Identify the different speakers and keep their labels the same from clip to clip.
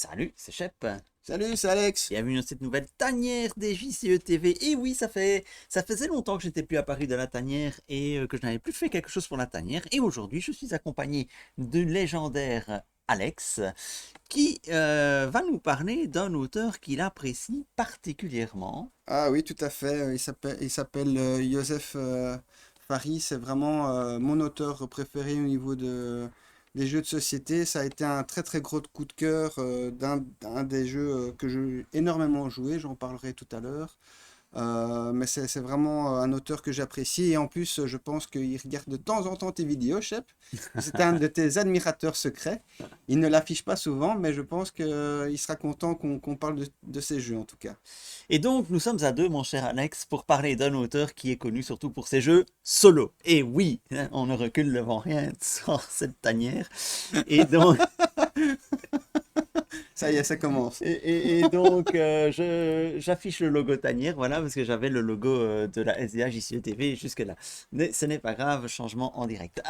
Speaker 1: Salut, c'est Shep.
Speaker 2: Salut, c'est Alex.
Speaker 1: Bienvenue dans cette nouvelle tanière des JCE TV. Et oui, ça faisait longtemps que j'étais plus apparu de la tanière et que je n'avais plus fait quelque chose pour la tanière. Et aujourd'hui, je suis accompagné du légendaire Alex qui va nous parler d'un auteur qu'il apprécie particulièrement.
Speaker 2: Ah oui, tout à fait. Il s'appelle Joseph Fares. C'est vraiment mon auteur préféré au niveau des jeux de société. Ça a été un très très gros coup de cœur d'un des jeux que j'ai énormément joué. J'en parlerai tout à l'heure. Mais c'est vraiment un auteur que j'apprécie. Et en plus, je pense qu'il regarde de temps en temps tes vidéos, Shep. C'est un de tes admirateurs secrets. Il ne l'affiche pas souvent, mais je pense qu'il sera content qu'on parle de ces jeux en tout cas.
Speaker 1: Et donc, nous sommes à deux, mon cher Alex, pour parler d'un auteur qui est connu surtout pour ses jeux solo. Et oui, hein, on ne recule devant rien sur cette tanière. Et donc,
Speaker 2: Ça y est, ça commence.
Speaker 1: j'affiche le logo tanière, voilà, parce que j'avais le logo de la SDA JCE TV jusque-là. Mais ce n'est pas grave, changement en direct.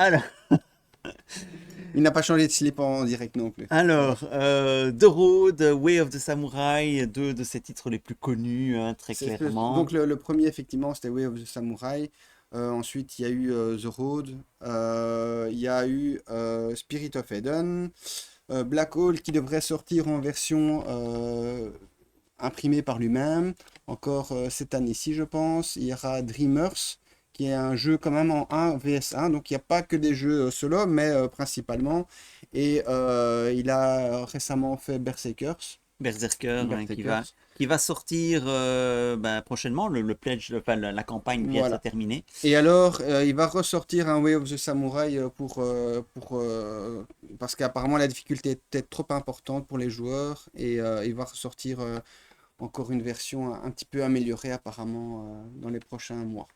Speaker 2: Il n'a pas changé de slip en direct non plus.
Speaker 1: The Road, Way of the Samurai, deux de ses titres les plus connus, hein, très clairement.
Speaker 2: Donc le premier, effectivement, c'était Way of the Samurai. Ensuite, il y a eu The Road. Il y a eu Spirit of Eden. Black Hole qui devrait sortir en version imprimée par lui-même. Encore cette année-ci, je pense. Il y aura Dreamers, qui est un jeu quand même en 1 vs 1. Donc il n'y a pas que des jeux solo, mais principalement. Et il a récemment fait Berserkers.
Speaker 1: Berserker, hein,
Speaker 2: Berserkers.
Speaker 1: qui va sortir prochainement. Le pledge, enfin, la campagne vient de se
Speaker 2: Voilà.
Speaker 1: terminer.
Speaker 2: Et alors, il va ressortir un Way of the Samurai parce qu'apparemment la difficulté est peut-être trop importante pour les joueurs et il va ressortir encore une version un petit peu améliorée apparemment dans les prochains mois.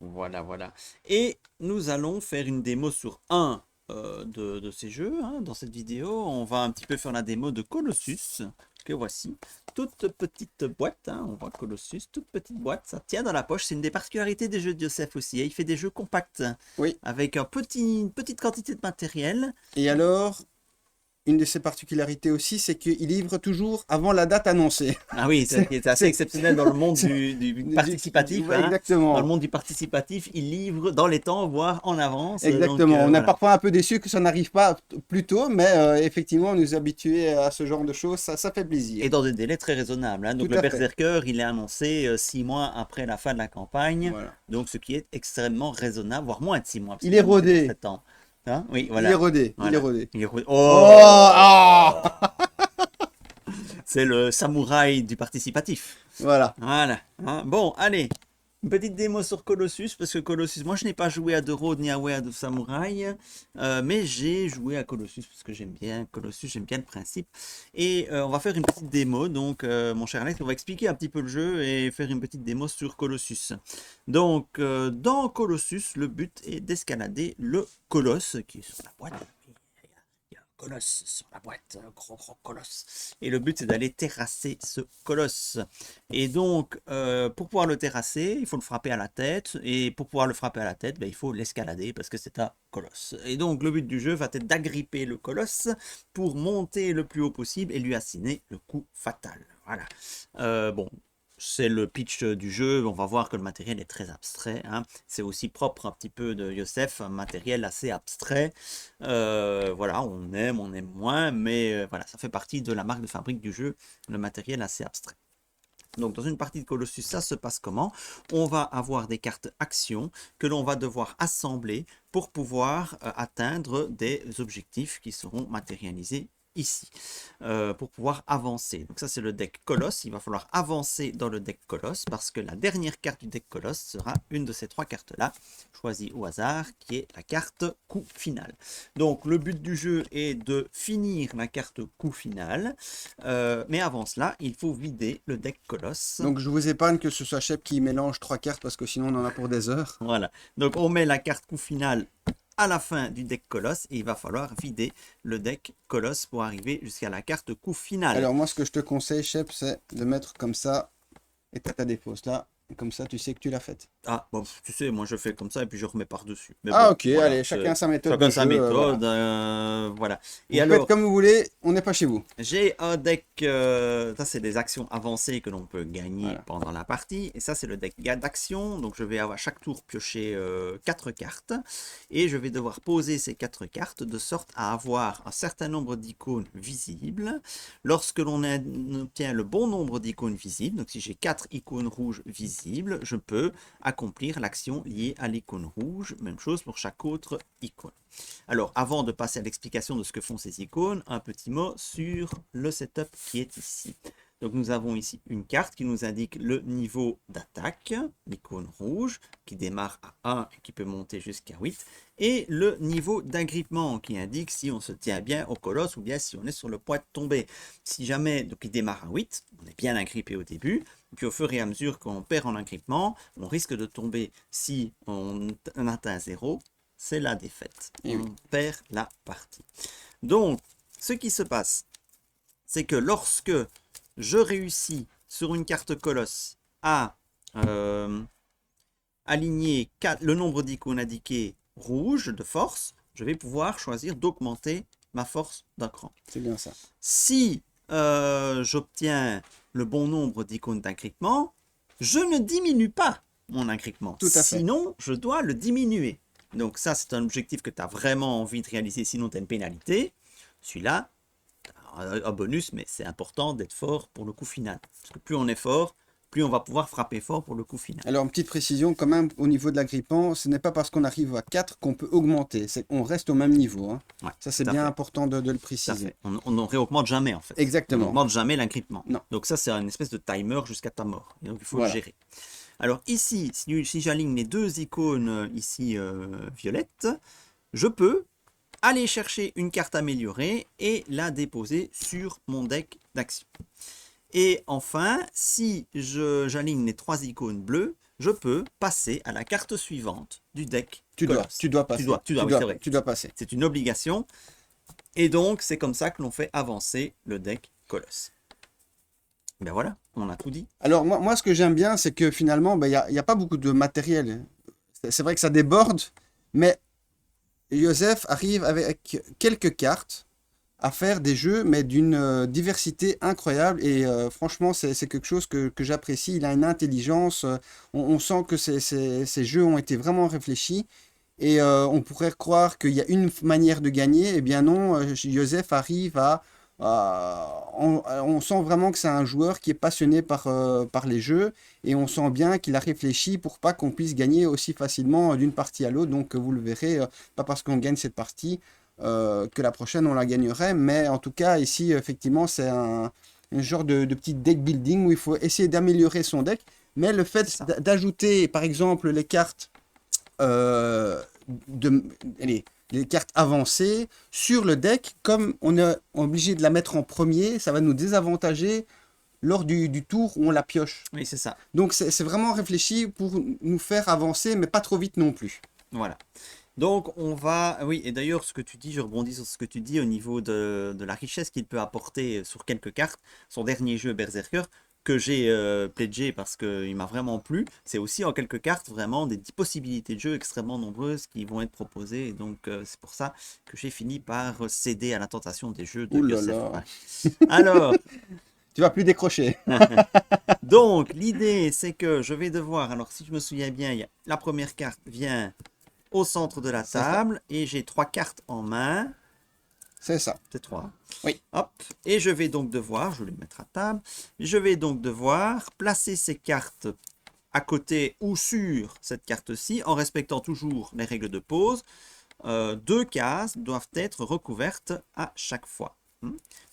Speaker 1: Voilà, voilà. Et nous allons faire une démo sur un de ces jeux, hein, dans cette vidéo. On va un petit peu faire la démo de Colossus, que voici. Toute petite boîte, hein, on voit Colossus, toute petite boîte, ça tient dans la poche. C'est une des particularités des jeux de Joseph aussi, hein. Il fait des jeux compacts,
Speaker 2: Oui.
Speaker 1: avec une petite quantité de matériel.
Speaker 2: Et alors, une de ses particularités aussi, c'est qu'il livre toujours avant la date annoncée.
Speaker 1: Ah oui, c'est assez exceptionnel dans le monde du participatif,
Speaker 2: Ouais,
Speaker 1: hein. Dans le
Speaker 2: exactement.
Speaker 1: monde du participatif, il livre dans les temps, voire en avance.
Speaker 2: Exactement. On est
Speaker 1: Voilà.
Speaker 2: parfois un peu déçu que ça n'arrive pas plus tôt, mais effectivement, nous habituer à ce genre de choses, ça fait plaisir.
Speaker 1: Et dans des délais très raisonnables, hein. Donc
Speaker 2: Tout
Speaker 1: le
Speaker 2: à fait.
Speaker 1: Berserker, il est annoncé 6 mois après la fin de la campagne.
Speaker 2: Voilà.
Speaker 1: Donc ce qui est extrêmement raisonnable, voire moins de 6 mois. Parce
Speaker 2: Il
Speaker 1: que
Speaker 2: est
Speaker 1: sinon, c'est
Speaker 2: rodé.
Speaker 1: 7 ans. Hein, oui,
Speaker 2: Il
Speaker 1: voilà.
Speaker 2: est rodé. Il est
Speaker 1: Voilà.
Speaker 2: rodé.
Speaker 1: Il est rodé.
Speaker 2: Oh,
Speaker 1: Oh,
Speaker 2: ah.
Speaker 1: c'est le samouraï du participatif.
Speaker 2: Voilà.
Speaker 1: Voilà, hein. Bon, allez, une petite démo sur Colossus, parce que Colossus, moi je n'ai pas joué à The Road ni à Way of Samurai, mais j'ai joué à Colossus, parce que j'aime bien Colossus, j'aime bien le principe. Et on va faire une petite démo, donc mon cher Alex, on va expliquer un petit peu le jeu et faire une petite démo sur Colossus. Donc, dans Colossus, le but est d'escalader le colosse qui est sur la boîte. Il y a un colosse sur la boîte, un gros colosse. Et le but c'est d'aller terrasser ce colosse. Et donc, pour pouvoir le terrasser, il faut le frapper à la tête. Et pour pouvoir le frapper à la tête, ben, il faut l'escalader parce que c'est un colosse. Et donc, le but du jeu va être d'agripper le colosse pour monter le plus haut possible et lui assigner le coup fatal. Voilà. Bon. C'est le pitch du jeu, on va voir que le matériel est très abstrait, hein. C'est aussi propre un petit peu de Joseph, un matériel assez abstrait. Voilà, on aime moins, mais voilà, ça fait partie de la marque de fabrique du jeu, le matériel assez abstrait. Donc dans une partie de Colossus, ça se passe comment? On va avoir des cartes actions que l'on va devoir assembler pour pouvoir atteindre des objectifs qui seront matérialisés ici, pour pouvoir avancer. Donc ça c'est le deck Colosse, il va falloir avancer dans le deck Colosse parce que la dernière carte du deck Colosse sera une de ces trois cartes là, choisie au hasard, qui est la carte coup final. Donc le but du jeu est de finir la carte coup final, mais avant cela il faut vider le deck Colosse.
Speaker 2: Donc je vous épargne que ce soit Shep qui mélange 3 cartes parce que sinon on en a pour des heures.
Speaker 1: Voilà, donc on met la carte coup final à la fin du deck Colosse et il va falloir vider le deck Colosse pour arriver jusqu'à la carte coup final.
Speaker 2: Alors moi ce que je te conseille Shep c'est de mettre comme ça et t'as ta défausse là. Comme ça, tu sais que tu l'as faite.
Speaker 1: Ah, bon, tu sais, moi je fais comme ça et puis je remets par-dessus. Mais
Speaker 2: Ah,
Speaker 1: bon,
Speaker 2: ok,
Speaker 1: voilà,
Speaker 2: allez, chacun sa méthode
Speaker 1: chacun
Speaker 2: de
Speaker 1: sa
Speaker 2: jeu. Voilà.
Speaker 1: méthode, voilà. Et
Speaker 2: Vous faites
Speaker 1: alors,
Speaker 2: comme vous voulez, on n'est pas chez vous.
Speaker 1: j'ai un deck, ça c'est des actions avancées que l'on peut gagner
Speaker 2: Voilà.
Speaker 1: pendant la partie, et ça c'est le deck d'action, donc je vais avoir chaque tour piocher 4 cartes, et je vais devoir poser ces 4 cartes de sorte à avoir un certain nombre d'icônes visibles. Lorsque l'on obtient le bon nombre d'icônes visibles, donc si j'ai 4 icônes rouges visibles, je peux accomplir l'action liée à l'icône rouge, même chose pour chaque autre icône. Alors, avant de passer à l'explication de ce que font ces icônes, un petit mot sur le setup qui est ici. Donc, nous avons ici une carte qui nous indique le niveau d'attaque, l'icône rouge, qui démarre à 1 et qui peut monter jusqu'à 8, et le niveau d'agrippement qui indique si on se tient bien au colosse ou bien si on est sur le point de tomber. Si jamais, donc il démarre à 8, on est bien agrippé au début, puis au fur et à mesure qu'on perd en agrippement, on risque de tomber si on atteint 0, c'est la défaite.
Speaker 2: Et
Speaker 1: On
Speaker 2: oui.
Speaker 1: perd la partie. Donc, ce qui se passe, c'est que lorsque je réussis sur une carte colosse à aligner le nombre d'icônes indiquées rouge de force, je vais pouvoir choisir d'augmenter ma force d'un cran.
Speaker 2: C'est bien ça.
Speaker 1: Si j'obtiens le bon nombre d'icônes d'agrippement, je ne diminue pas mon agrippement.
Speaker 2: Tout à fait.
Speaker 1: Sinon, je dois le diminuer. Donc ça, c'est un objectif que tu as vraiment envie de réaliser, sinon tu as une pénalité. Celui-là, un bonus, mais c'est important d'être fort pour le coup final. Parce que plus on est fort, plus on va pouvoir frapper fort pour le coup final.
Speaker 2: Alors, une petite précision quand même au niveau de l'agrippant, ce n'est pas parce qu'on arrive à 4 qu'on peut augmenter. On reste au même niveau. Hein.
Speaker 1: Ouais,
Speaker 2: Ça, c'est
Speaker 1: tout à
Speaker 2: bien
Speaker 1: fait.
Speaker 2: important de le
Speaker 1: Tout à
Speaker 2: préciser.
Speaker 1: fait. On ne réaugmente jamais en fait. On
Speaker 2: Exactement.
Speaker 1: n'augmente jamais l'agrippement.
Speaker 2: Non.
Speaker 1: Donc ça, c'est une espèce de timer jusqu'à ta mort. Et donc il faut
Speaker 2: Voilà.
Speaker 1: le gérer. Alors ici, si j'aligne les deux icônes ici violettes, je peux aller chercher une carte améliorée et la déposer sur mon deck d'action. Et enfin, si j'aligne les 3 icônes bleues, je peux passer à la carte suivante du deck.
Speaker 2: Tu dois
Speaker 1: colosse.
Speaker 2: passer.
Speaker 1: Tu dois, oui, c'est vrai.
Speaker 2: Tu dois passer.
Speaker 1: C'est une obligation. Et donc, c'est comme ça que l'on fait avancer le deck colosse. Ben voilà, on a tout dit.
Speaker 2: Alors, moi ce que j'aime bien, c'est que finalement, il y a pas beaucoup de matériel. C'est vrai que ça déborde, mais Joseph arrive avec quelques cartes à faire des jeux, mais d'une diversité incroyable. Et franchement, c'est quelque chose que j'apprécie. Il a une intelligence. On sent que ces jeux ont été vraiment réfléchis. Et on pourrait croire qu'il y a une manière de gagner. Eh bien non, Joseph arrive on sent vraiment que c'est un joueur qui est passionné par les jeux. Et on sent bien qu'il a réfléchi pour pas qu'on puisse gagner aussi facilement d'une partie à l'autre. Donc vous le verrez, pas parce qu'on gagne cette partie que la prochaine on la gagnerait. Mais en tout cas, ici, effectivement, c'est un genre de petit deck building où il faut essayer d'améliorer son deck. Mais le fait d'ajouter, par exemple, les cartes les cartes avancées sur le deck, comme on est obligé de la mettre en premier, ça va nous désavantager lors du tour où on la pioche.
Speaker 1: Oui, c'est ça.
Speaker 2: Donc c'est vraiment réfléchi pour nous faire avancer, mais pas trop vite non plus.
Speaker 1: Voilà. Donc on va... Oui, et d'ailleurs, ce que tu dis, je rebondis sur ce que tu dis au niveau de la richesse qu'il peut apporter sur quelques cartes. Son dernier jeu, Berserker, que j'ai pledgé parce qu'il m'a vraiment plu, c'est aussi en quelques cartes vraiment des possibilités de jeu extrêmement nombreuses qui vont être proposées. Et donc c'est pour ça que j'ai fini par céder à la tentation des jeux de
Speaker 2: Ouh là
Speaker 1: Joseph
Speaker 2: là.
Speaker 1: Fares. Alors,
Speaker 2: Tu vas plus décrocher.
Speaker 1: donc l'idée c'est que je vais devoir, alors si je me souviens bien, la première carte vient au centre de la
Speaker 2: C'est ça.
Speaker 1: table et j'ai 3 cartes en main.
Speaker 2: C'est ça.
Speaker 1: C'est 3.
Speaker 2: Oui.
Speaker 1: Hop. Et je vais donc devoir, je vais les mettre à table, je vais donc devoir placer ces cartes à côté ou sur cette carte-ci en respectant toujours les règles de pose. 2 cases doivent être recouvertes à chaque fois.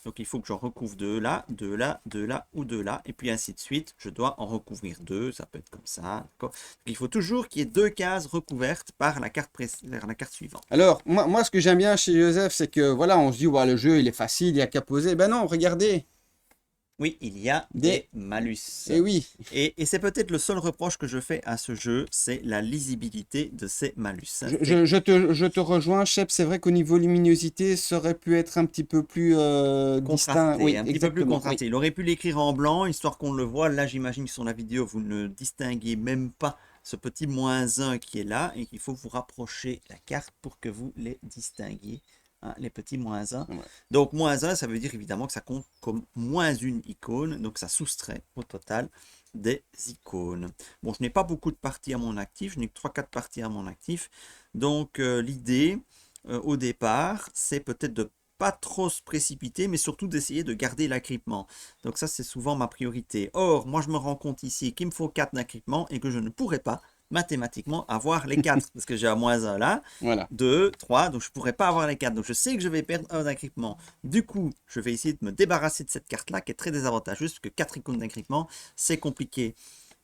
Speaker 1: Donc il faut que j'en recouvre 2 là, 2 là, 2 là ou 2 là, et puis ainsi de suite. Je dois en recouvrir 2, ça peut être comme ça. Donc, il faut toujours qu'il y ait 2 cases recouvertes par la carte suivante.
Speaker 2: Alors, moi, ce que j'aime bien chez Joseph, c'est que voilà, on se dit, ouais, le jeu, il est facile, il n'y a qu'à poser. Ben non, regardez.
Speaker 1: Oui, il y a
Speaker 2: Des-
Speaker 1: des malus.
Speaker 2: Et oui,
Speaker 1: Et c'est peut-être le seul reproche que je fais à ce jeu, c'est la lisibilité de ces malus.
Speaker 2: je te rejoins, Shep. C'est vrai qu'au niveau luminosité, ça aurait pu être un petit peu plus distinct.
Speaker 1: Contrasté,
Speaker 2: Oui,
Speaker 1: un petit peu plus
Speaker 2: exactement. Oui,
Speaker 1: contrasté. Il aurait pu l'écrire en blanc, histoire qu'on le voit. Là, j'imagine que sur la vidéo, vous ne distinguez même pas ce petit -1 qui est là et qu'il faut vous rapprocher la carte pour que vous les distinguiez, hein, les petits -1.
Speaker 2: ouais.
Speaker 1: Donc, -1, ça veut dire évidemment que ça compte comme -1 icône, donc ça soustrait au total des icônes. Bon, je n'ai pas beaucoup de parties à mon actif, je n'ai que 3-4 parties à mon actif. Donc, l'idée, au départ, c'est peut-être de pas trop se précipiter, mais surtout d'essayer de garder l'agrippement. Donc ça, c'est souvent ma priorité. Or, moi, je me rends compte ici qu'il me faut 4 d'agrippement et que je ne pourrais pas mathématiquement avoir les 4 parce que j'ai un -1 là,
Speaker 2: Voilà.
Speaker 1: 2, 3, donc je ne pourrais pas avoir les 4. Donc je sais que je vais perdre un d'agrippement. Du coup, je vais essayer de me débarrasser de cette carte-là qui est très désavantageuse parce que 4 icônes d'agrippement, c'est compliqué.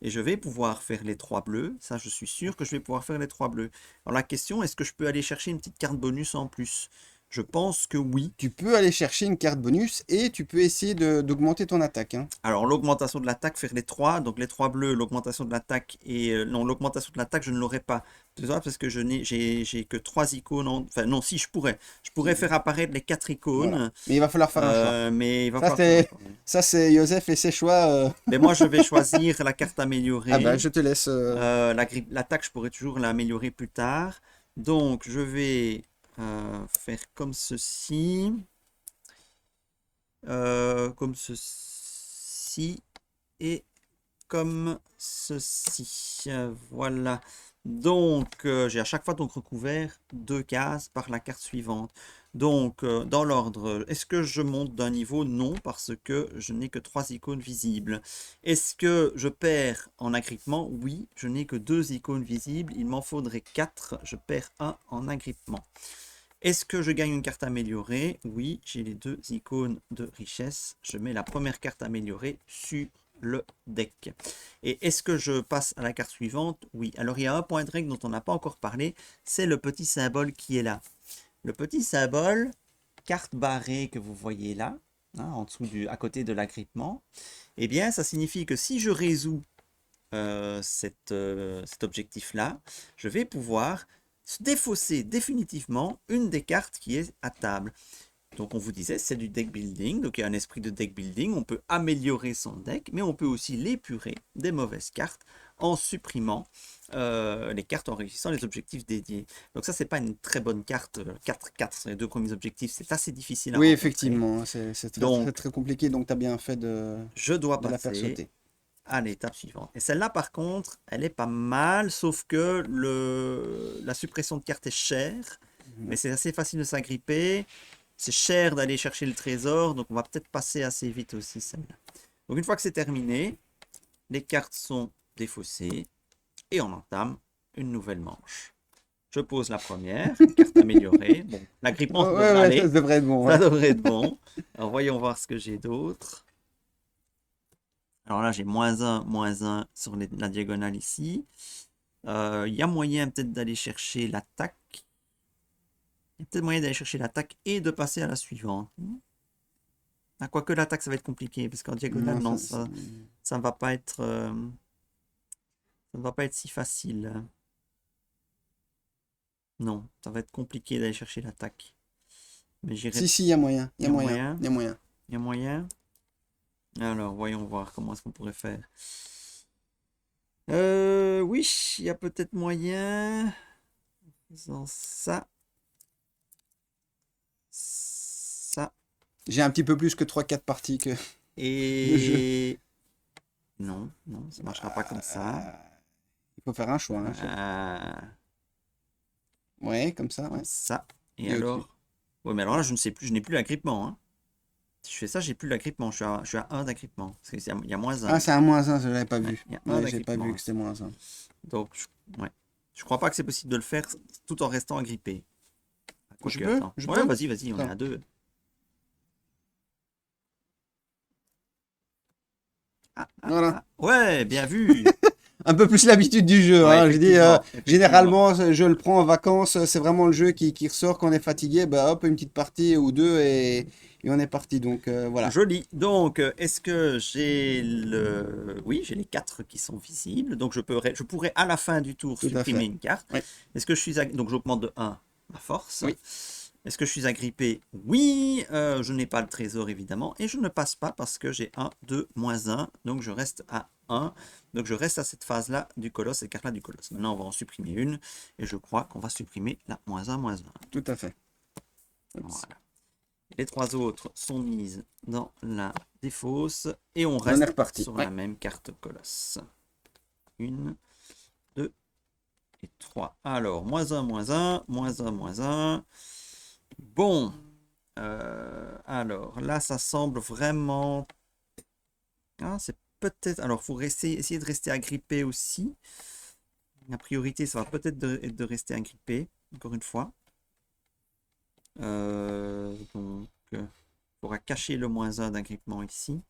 Speaker 1: Et je vais pouvoir faire les 3 bleus. Ça, je suis sûr que je vais pouvoir faire les 3 bleus. Alors la question, est-ce que je peux aller chercher une petite carte bonus en plus? Je pense que oui.
Speaker 2: Tu peux aller chercher une carte bonus et tu peux essayer d'augmenter ton attaque, hein.
Speaker 1: Alors l'augmentation de l'attaque, faire les 3, donc les 3 bleus, l'augmentation de l'attaque et non, l'augmentation de l'attaque, je ne l'aurai pas. C'est ça parce que j'ai que 3 icônes. Enfin non, si je pourrais. Je pourrais faire apparaître les 4
Speaker 2: Voilà.
Speaker 1: icônes,
Speaker 2: Mais il va falloir faire un choix.
Speaker 1: mais il va
Speaker 2: Ça,
Speaker 1: falloir faire un
Speaker 2: c'est
Speaker 1: choix. Ouais.
Speaker 2: ça, c'est Joseph et ses choix.
Speaker 1: Mais moi, je vais choisir la carte
Speaker 2: Ah ben,
Speaker 1: améliorée.
Speaker 2: je te laisse.
Speaker 1: L'attaque, je pourrais toujours l'améliorer plus tard. Donc, je vais faire comme ceci. Comme ceci. Et comme ceci. Voilà. Donc, j'ai à chaque fois donc recouvert 2 cases par la carte suivante. Donc, dans l'ordre, est-ce que je monte d'un niveau? Non, parce que je n'ai que 3 icônes visibles. Est-ce que je perds en agrippement? Oui, je n'ai que 2 icônes visibles. Il m'en faudrait 4. Je perds 1 en agrippement. Est-ce que je gagne une carte améliorée? Oui, j'ai les 2 icônes de richesse. Je mets la première carte améliorée sur le deck. Et est-ce que je passe à la carte suivante? Oui. Alors il y a un point de règle dont on n'a pas encore parlé, c'est le petit symbole qui est là. Le petit symbole, carte barrée que vous voyez là, hein, en dessous à côté de l'agrippement, eh bien ça signifie que si je résous cet objectif-là, je vais pouvoir défausser définitivement une des cartes qui est à table. Donc on vous disait, c'est du deck building, donc il y a un esprit de deck building, on peut améliorer son deck, mais on peut aussi l'épurer des mauvaises cartes en supprimant les cartes en réussissant les objectifs dédiés. Donc ça, c'est pas une très bonne carte, 4-4 sur les 2 premiers objectifs, c'est assez difficile à
Speaker 2: Oui,
Speaker 1: rencontrer.
Speaker 2: effectivement, c'est très, très,
Speaker 1: Donc,
Speaker 2: très compliqué. Donc, tu as bien fait
Speaker 1: je dois
Speaker 2: de la faire
Speaker 1: passer
Speaker 2: sauter.
Speaker 1: à l'étape suivante. Et celle-là, par contre, elle est pas mal, sauf que la suppression de cartes est chère, mais c'est assez facile de s'agripper. C'est cher d'aller chercher le trésor, donc on va peut-être passer assez vite aussi celle-là. Donc une fois que c'est terminé, les cartes sont défaussées et on entame une nouvelle manche. Je pose la première, une carte améliorée. Bon, l'agrippement
Speaker 2: Ouais,
Speaker 1: devrait
Speaker 2: ouais, ça
Speaker 1: aller,
Speaker 2: devrait être bon.
Speaker 1: ça
Speaker 2: Ouais.
Speaker 1: devrait être bon. Alors voyons voir ce que j'ai d'autre. Alors là, j'ai -1 sur la diagonale ici. Il y a moyen peut-être d'aller chercher l'attaque. Il y a peut-être moyen d'aller chercher l'attaque et de passer à la suivante. Ah, quoique l'attaque, ça va être compliqué, parce qu'en diagonale,
Speaker 2: Non,
Speaker 1: non, ça ne va pas être, ça ne va pas être si facile. Non, ça va être compliqué d'aller chercher l'attaque. Mais j'irai.
Speaker 2: Si, il y a moyen. Il
Speaker 1: Il
Speaker 2: y
Speaker 1: y
Speaker 2: a
Speaker 1: a
Speaker 2: moyen.
Speaker 1: moyen.
Speaker 2: Il y a moyen.
Speaker 1: Il y a moyen. Alors, voyons voir comment est-ce qu'on pourrait faire. Oui, il y a peut-être moyen. Faisant ça. Ça.
Speaker 2: J'ai un petit peu plus que 3-4 parties que de jeu.
Speaker 1: Et. Non, non, ça ne marchera pas comme ça.
Speaker 2: Il faut faire un choix, hein, chef. Ouais, comme ça, ouais.
Speaker 1: Comme ça. Et
Speaker 2: Et
Speaker 1: alors?
Speaker 2: au-dessus.
Speaker 1: Oui, mais alors là, je ne sais plus, je n'ai plus l'agrippement, hein. Si je fais ça, j'ai plus l'agrippement. Je suis à 1 d'agrippement. Parce qu'il y a -1.
Speaker 2: Ah, c'est un -1, je l'avais pas
Speaker 1: Ouais,
Speaker 2: vu.
Speaker 1: il y a 1
Speaker 2: Ouais, j'ai pas
Speaker 1: d'agrippement
Speaker 2: vu que
Speaker 1: ici.
Speaker 2: c'était -1.
Speaker 1: Donc, ouais. Je crois pas que c'est possible de le faire tout en restant agrippé.
Speaker 2: Je
Speaker 1: Quoique,
Speaker 2: peux?
Speaker 1: attends.
Speaker 2: Je
Speaker 1: Ouais,
Speaker 2: peux?
Speaker 1: vas-y, vas-y, on est
Speaker 2: Attends.
Speaker 1: à 2.
Speaker 2: Voilà.
Speaker 1: Ouais, bien vu.
Speaker 2: un peu plus l'habitude du jeu,
Speaker 1: Ouais,
Speaker 2: hein. Je dis,
Speaker 1: effectivement.
Speaker 2: généralement, je le prends en vacances, c'est vraiment le jeu qui ressort quand on est fatigué. Bah hop, une petite partie ou deux et on est parti. Donc voilà.
Speaker 1: Joli. Donc, est-ce que j'ai le... Oui, j'ai les quatre qui sont visibles. Donc, je pourrais à la fin du tour
Speaker 2: Tout à
Speaker 1: supprimer
Speaker 2: fait.
Speaker 1: une carte.
Speaker 2: Oui,
Speaker 1: Est-ce que je suis... Donc, j'augmente de un ma force.
Speaker 2: oui.
Speaker 1: Est-ce que je suis agrippé? Oui. Je n'ai pas le trésor, évidemment. Et je ne passe pas parce que j'ai un 2, moins un. Donc, je reste à 1. Donc, je reste à cette phase-là du colosse, cette carte-là du colosse. Maintenant, on va en supprimer une. Et je crois qu'on va supprimer la moins un, moins un.
Speaker 2: Tout à fait. Oups.
Speaker 1: Voilà. Les trois autres sont mises dans la défausse et on
Speaker 2: On est
Speaker 1: reste
Speaker 2: reparti.
Speaker 1: sur
Speaker 2: Ouais.
Speaker 1: la même carte colosse. Une, deux et trois. Alors, moins un, moins un, moins un, moins un. Bon. Alors, là, ça semble vraiment... Ah, c'est peut-être... Alors, il faut essayer de rester agrippé aussi. La priorité, ça va peut-être être de rester agrippé, encore une fois. Donc, il faudra cacher le moins un d'agrippement ici.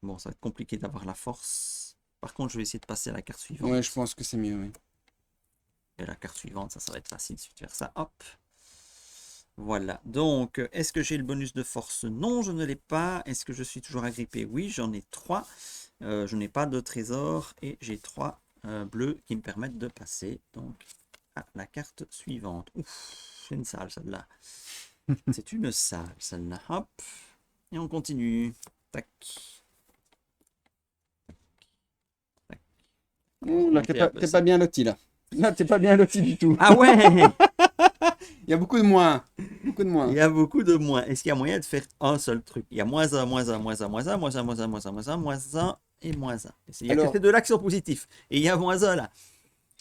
Speaker 1: Bon, ça va être compliqué d'avoir la force. Par contre, je vais essayer de passer à la carte suivante.
Speaker 2: Ouais, je pense que c'est mieux, oui.
Speaker 1: Et la carte suivante, ça va être facile si tu fais ça. Hop. Voilà. Donc, est-ce que j'ai le bonus de force? Non, je ne l'ai pas. Est-ce que je suis toujours agrippé? Oui, j'en ai 3. Je n'ai pas de trésor et j'ai 3 bleus qui me permettent de passer. Donc, à la carte suivante. Ouf, c'est une salle celle-là. C'est une salle celle-là. Hop. Et on continue. Tac.
Speaker 2: Là, t'es pas bien loti, là. Là, t'es pas bien loti du tout.
Speaker 1: Ah ouais!
Speaker 2: Il y a beaucoup de moins. Beaucoup de
Speaker 1: Il
Speaker 2: moins.
Speaker 1: y a beaucoup de moins. Est-ce qu'il y a moyen de faire un seul truc? Il y a moins un, moins un, moins un, moins un, moins un, moins un, moins un, moins un, moins un et moins un. Il n'y a que
Speaker 2: Alors,
Speaker 1: ces deux-là qui sont positifs. Et il y a moins un là.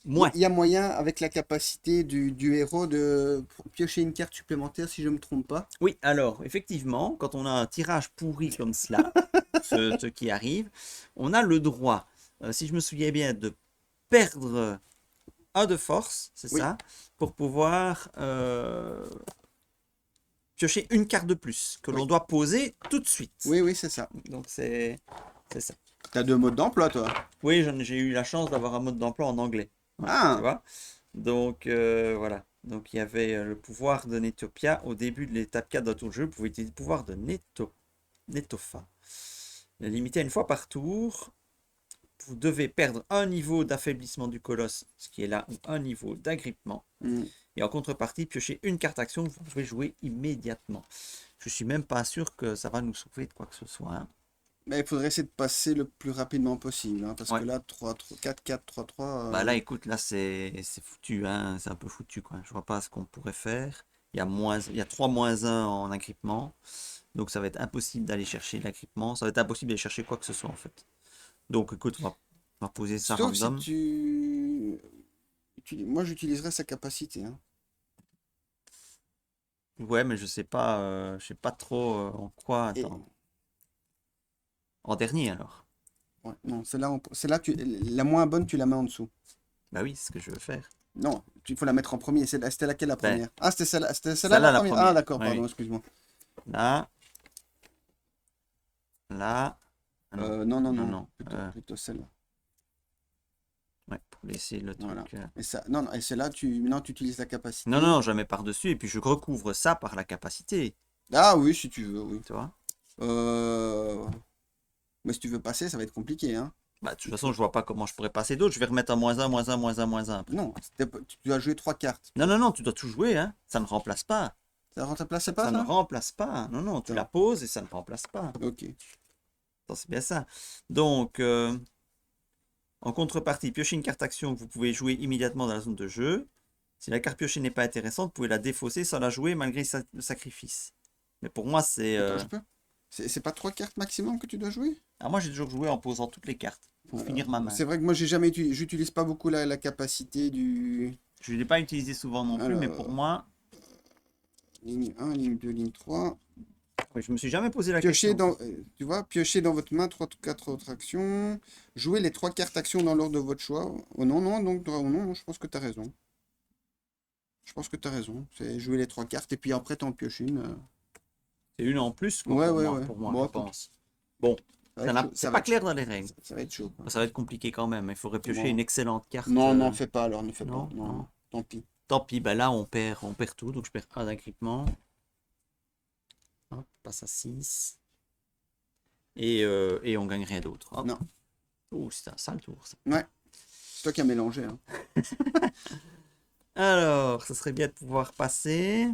Speaker 2: il
Speaker 1: Moins.
Speaker 2: y a moyen, avec la capacité du héros, de piocher une carte supplémentaire, si je ne me trompe pas.
Speaker 1: Oui, alors, effectivement, quand on a un tirage pourri comme cela, ce qui arrive, on a le droit, si je me souviens bien, de perdre un de force, c'est
Speaker 2: Oui,
Speaker 1: ça, pour pouvoir piocher une carte de plus que
Speaker 2: oui,
Speaker 1: l'on doit poser tout de suite.
Speaker 2: oui, oui, c'est ça.
Speaker 1: Donc c'est ça.
Speaker 2: T'as deux modes d'emploi, toi.
Speaker 1: Oui, j'ai eu la chance d'avoir un mode d'emploi en anglais. Ouais, tu
Speaker 2: Ah,
Speaker 1: vois? Donc voilà. Donc il y avait le pouvoir de Netopia au début de l'étape 4 d'un tour de jeu. Vous pouvez utiliser le pouvoir de Netofa. Limité à une fois par tour. Vous devez perdre un niveau d'affaiblissement du colosse, ce qui est là, ou un niveau d'agrippement.
Speaker 2: hmm.
Speaker 1: Et en contrepartie, piocher une carte action que vous pouvez jouer immédiatement. Je suis même pas sûr que ça va nous sauver de quoi que ce soit, hein.
Speaker 2: Mais il faudrait essayer de passer le plus rapidement possible, hein, parce
Speaker 1: Ouais.
Speaker 2: que là, 3, 4, 4, 3, 3.
Speaker 1: Bah là, écoute, là c'est foutu, hein. C'est un peu foutu, quoi. Je vois pas ce qu'on pourrait faire. Il y a 3 moins un en agrippement. Donc ça va être impossible d'aller chercher l'agrippement. Ça va être impossible d'aller chercher quoi que ce soit en fait. Donc écoute, on va poser ça
Speaker 2: Sauf si
Speaker 1: random.
Speaker 2: moi, j'utiliserais sa capacité, hein.
Speaker 1: Ouais, mais je sais pas trop en quoi.
Speaker 2: Et,
Speaker 1: Attends. En dernier alors.
Speaker 2: ouais, non, la moins bonne, tu la mets en dessous.
Speaker 1: Bah oui, c'est ce que je veux faire.
Speaker 2: Non, il faut la mettre en premier. C'était laquelle la
Speaker 1: Ben,
Speaker 2: première? Ah, c'était celle-là
Speaker 1: celle-là
Speaker 2: la
Speaker 1: la
Speaker 2: première. Ah,
Speaker 1: première.
Speaker 2: d'accord,
Speaker 1: Oui,
Speaker 2: pardon,
Speaker 1: oui.
Speaker 2: excuse-moi.
Speaker 1: Là, là. Ah non,
Speaker 2: Non, non,
Speaker 1: non,
Speaker 2: non,
Speaker 1: non.
Speaker 2: plutôt celle-là.
Speaker 1: Ouais, pour laisser le
Speaker 2: Voilà.
Speaker 1: truc.
Speaker 2: Et ça, non, non, et celle-là, maintenant, tu utilises la
Speaker 1: Non,
Speaker 2: capacité.
Speaker 1: non, je la mets par-dessus et puis je recouvre ça par la capacité.
Speaker 2: Ah oui, si tu veux, oui.
Speaker 1: Tu vois?
Speaker 2: Euh, Mais si tu veux passer, ça va être compliqué, hein.
Speaker 1: Bah, de toute façon, je vois pas comment je pourrais passer d'autres. Je vais remettre un moins un, moins un, moins un, moins un après.
Speaker 2: Non, tu dois jouer trois cartes.
Speaker 1: Non, non, non, tu dois tout jouer, hein. Ça ne remplace pas.
Speaker 2: Ça remplace pas
Speaker 1: Ça ne
Speaker 2: ça?
Speaker 1: remplace pas. Non, non, tu la
Speaker 2: Attends,
Speaker 1: poses et ça ne remplace pas.
Speaker 2: ok.
Speaker 1: Attends, c'est bien ça. Donc, en contrepartie, piochez une carte action que vous pouvez jouer immédiatement dans la zone de jeu. Si la carte piochée n'est pas intéressante, vous pouvez la défausser sans la jouer malgré le sacrifice. Mais pour moi, c'est...
Speaker 2: Attends, je peux? C'est pas trois cartes maximum que tu dois jouer?
Speaker 1: Ah, moi, j'ai toujours joué en posant toutes les cartes pour finir ma main.
Speaker 2: C'est vrai que moi, j'utilise pas beaucoup la capacité du.
Speaker 1: Je ne l'ai pas utilisé souvent non plus, mais pour
Speaker 2: Alors,
Speaker 1: moi,
Speaker 2: ligne 1, ligne 2, ligne 3.
Speaker 1: oui, je me suis jamais posé la
Speaker 2: Piocher
Speaker 1: question.
Speaker 2: tu vois, piocher dans votre main 4 autres actions. Jouer les trois cartes actions dans l'ordre de votre choix. Oh non, non, donc, oh non, je pense que tu as raison. Je pense que tu as raison. C'est jouer les 3 cartes et puis après t'en pioches une.
Speaker 1: C'est une en plus, quoi,
Speaker 2: Ouais, ouais, ouais.
Speaker 1: pour moi,
Speaker 2: Bon,
Speaker 1: je
Speaker 2: écoute,
Speaker 1: pense. Bon,
Speaker 2: ça va être chaud.
Speaker 1: c'est
Speaker 2: Ça va
Speaker 1: pas
Speaker 2: être,
Speaker 1: clair dans les règles.
Speaker 2: ça va être chaud, quoi.
Speaker 1: Ça va être compliqué quand même. Il faudrait piocher une
Speaker 2: Bon.
Speaker 1: excellente carte.
Speaker 2: Non, non, fais pas alors, ne fais pas.
Speaker 1: Non,
Speaker 2: Non,
Speaker 1: non.
Speaker 2: non. Tant pis.
Speaker 1: Tant pis, ben là on perd tout, donc je perds un d'agrippement. Hop, passe à 6. Et on gagne rien d'autre. Hop.
Speaker 2: Non.
Speaker 1: Oh, c'est un sale tour ça.
Speaker 2: Ouais. C'est toi qui as mélangé, hein.
Speaker 1: Alors, ça serait bien de pouvoir passer.